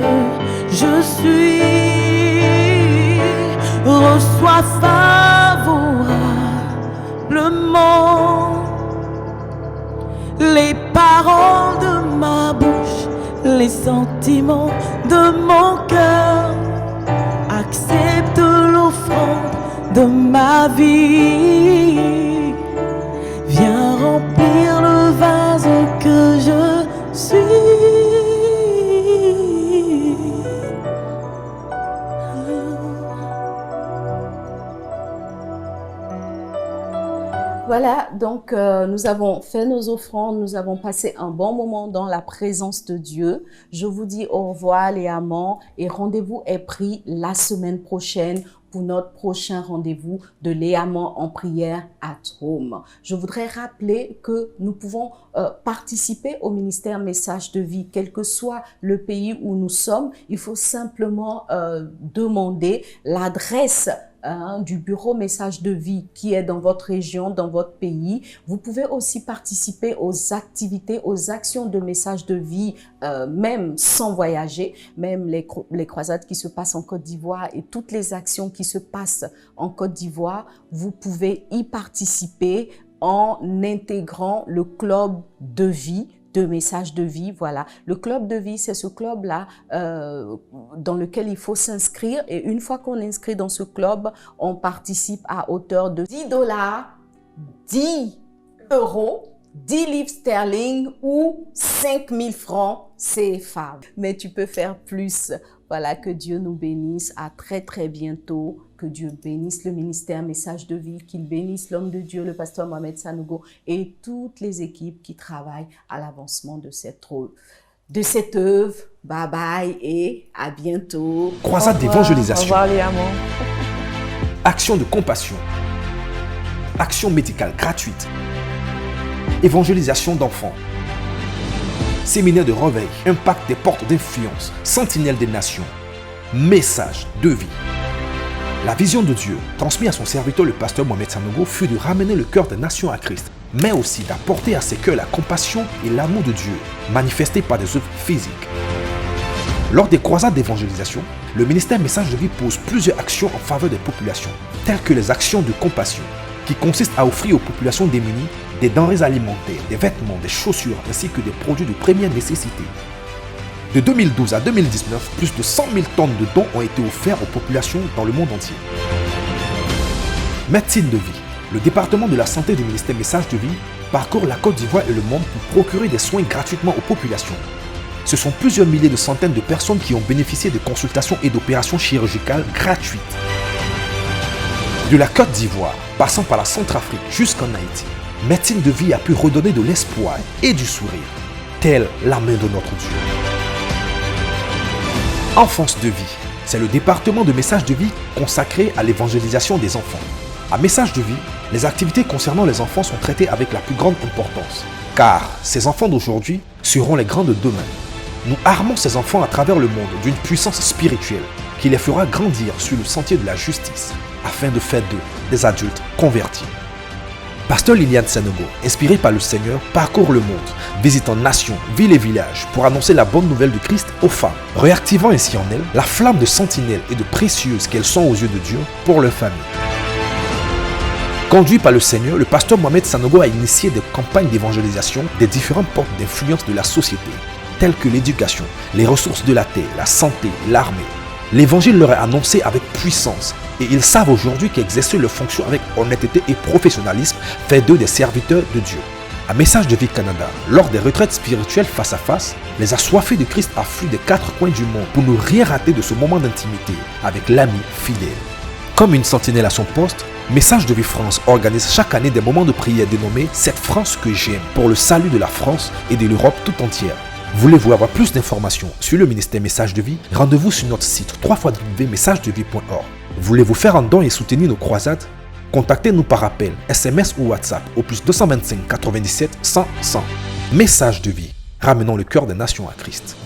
je suis. Reçois favorablement les paroles de ma bouche, les sentiments de mon cœur. Accepte l'offrande de ma vie. Viens remplir le vase que je suis. Voilà, donc nous avons fait nos offrandes, nous avons passé un bon moment dans la présence de Dieu. Je vous dis au revoir les amants et rendez-vous est pris la semaine prochaine pour notre prochain rendez-vous de Les Amants en prière at home. Je voudrais rappeler que nous pouvons participer au ministère Message de Vie, quel que soit le pays où nous sommes. Il faut simplement demander l'adresse du bureau Message de Vie qui est dans votre région, dans votre pays. Vous pouvez aussi participer aux activités, aux actions de Message de Vie, même sans voyager, même les croisades qui se passent en Côte d'Ivoire et toutes les actions qui se passent en Côte d'Ivoire. Vous pouvez y participer en intégrant le club de vie, de Message de Vie. Voilà, le club de vie, c'est ce club-là dans lequel il faut s'inscrire et une fois qu'on est inscrit dans ce club, on participe à hauteur de $10, 10 €, 10 livres sterling ou 5000 francs CFA. Mais tu peux faire plus. Voilà, que Dieu nous bénisse. À très très bientôt. Que Dieu bénisse le ministère Message de Vie, qu'il bénisse l'homme de Dieu, le pasteur Mohamed Sanogo et toutes les équipes qui travaillent à l'avancement de cette œuvre. Bye bye et à bientôt. Croisade d'évangélisation. Au revoir les amants. Action de compassion. Action médicale gratuite. Évangélisation d'enfants. Séminaire de réveil. Impact des portes d'influence. Sentinelle des nations. Message de Vie. La vision de Dieu, transmise à son serviteur le pasteur Mohamed Sanogo, fut de ramener le cœur des nations à Christ mais aussi d'apporter à ses cœurs la compassion et l'amour de Dieu, manifestés par des œuvres physiques. Lors des croisades d'évangélisation, le ministère Message de Vie pose plusieurs actions en faveur des populations, telles que les actions de compassion, qui consistent à offrir aux populations démunies des denrées alimentaires, des vêtements, des chaussures, ainsi que des produits de première nécessité. De 2012 à 2019, plus de 100 000 tonnes de dons ont été offerts aux populations dans le monde entier. Médecine de vie. Le département de la santé du ministère Message de Vie parcourt la Côte d'Ivoire et le monde pour procurer des soins gratuitement aux populations. Ce sont plusieurs milliers de centaines de personnes qui ont bénéficié de consultations et d'opérations chirurgicales gratuites. De la Côte d'Ivoire, passant par la Centrafrique jusqu'en Haïti, Médecine de Vie a pu redonner de l'espoir et du sourire, telle la main de notre Dieu. Enfance de vie, c'est le département de Message de Vie consacré à l'évangélisation des enfants. À Message de Vie, les activités concernant les enfants sont traitées avec la plus grande importance, car ces enfants d'aujourd'hui seront les grands de demain. Nous armons ces enfants à travers le monde d'une puissance spirituelle qui les fera grandir sur le sentier de la justice, afin de faire d'eux des adultes convertis. Pasteur Liliane Sanogo, inspiré par le Seigneur, parcourt le monde, visitant nations, villes et villages pour annoncer la bonne nouvelle de Christ aux femmes, réactivant ainsi en elles la flamme de sentinelle et de précieuse qu'elles sont aux yeux de Dieu pour leur famille. Conduit par le Seigneur, le pasteur Mohamed Sanogo a initié des campagnes d'évangélisation des différentes portes d'influence de la société, telles que l'éducation, les ressources de la terre, la santé, l'armée. L'évangile leur est annoncé avec puissance et ils savent aujourd'hui qu'exercer leurs fonctions avec honnêteté et professionnalisme fait d'eux des serviteurs de Dieu. À Message de Vie Canada, lors des retraites spirituelles face à face, les assoiffés de Christ affluent des 4 coins du monde pour ne rien rater de ce moment d'intimité avec l'ami fidèle. Comme une sentinelle à son poste, Message de Vie France organise chaque année des moments de prière dénommés « Cette France que j'aime » pour le salut de la France et de l'Europe tout entière. Voulez-vous avoir plus d'informations sur le ministère Message de Vie? Rendez-vous sur notre site www.messagedevie.org. Voulez-vous faire un don et soutenir nos croisades? Contactez-nous par appel, SMS ou WhatsApp au +225 97 100 100. Message de Vie, ramenons le cœur des nations à Christ.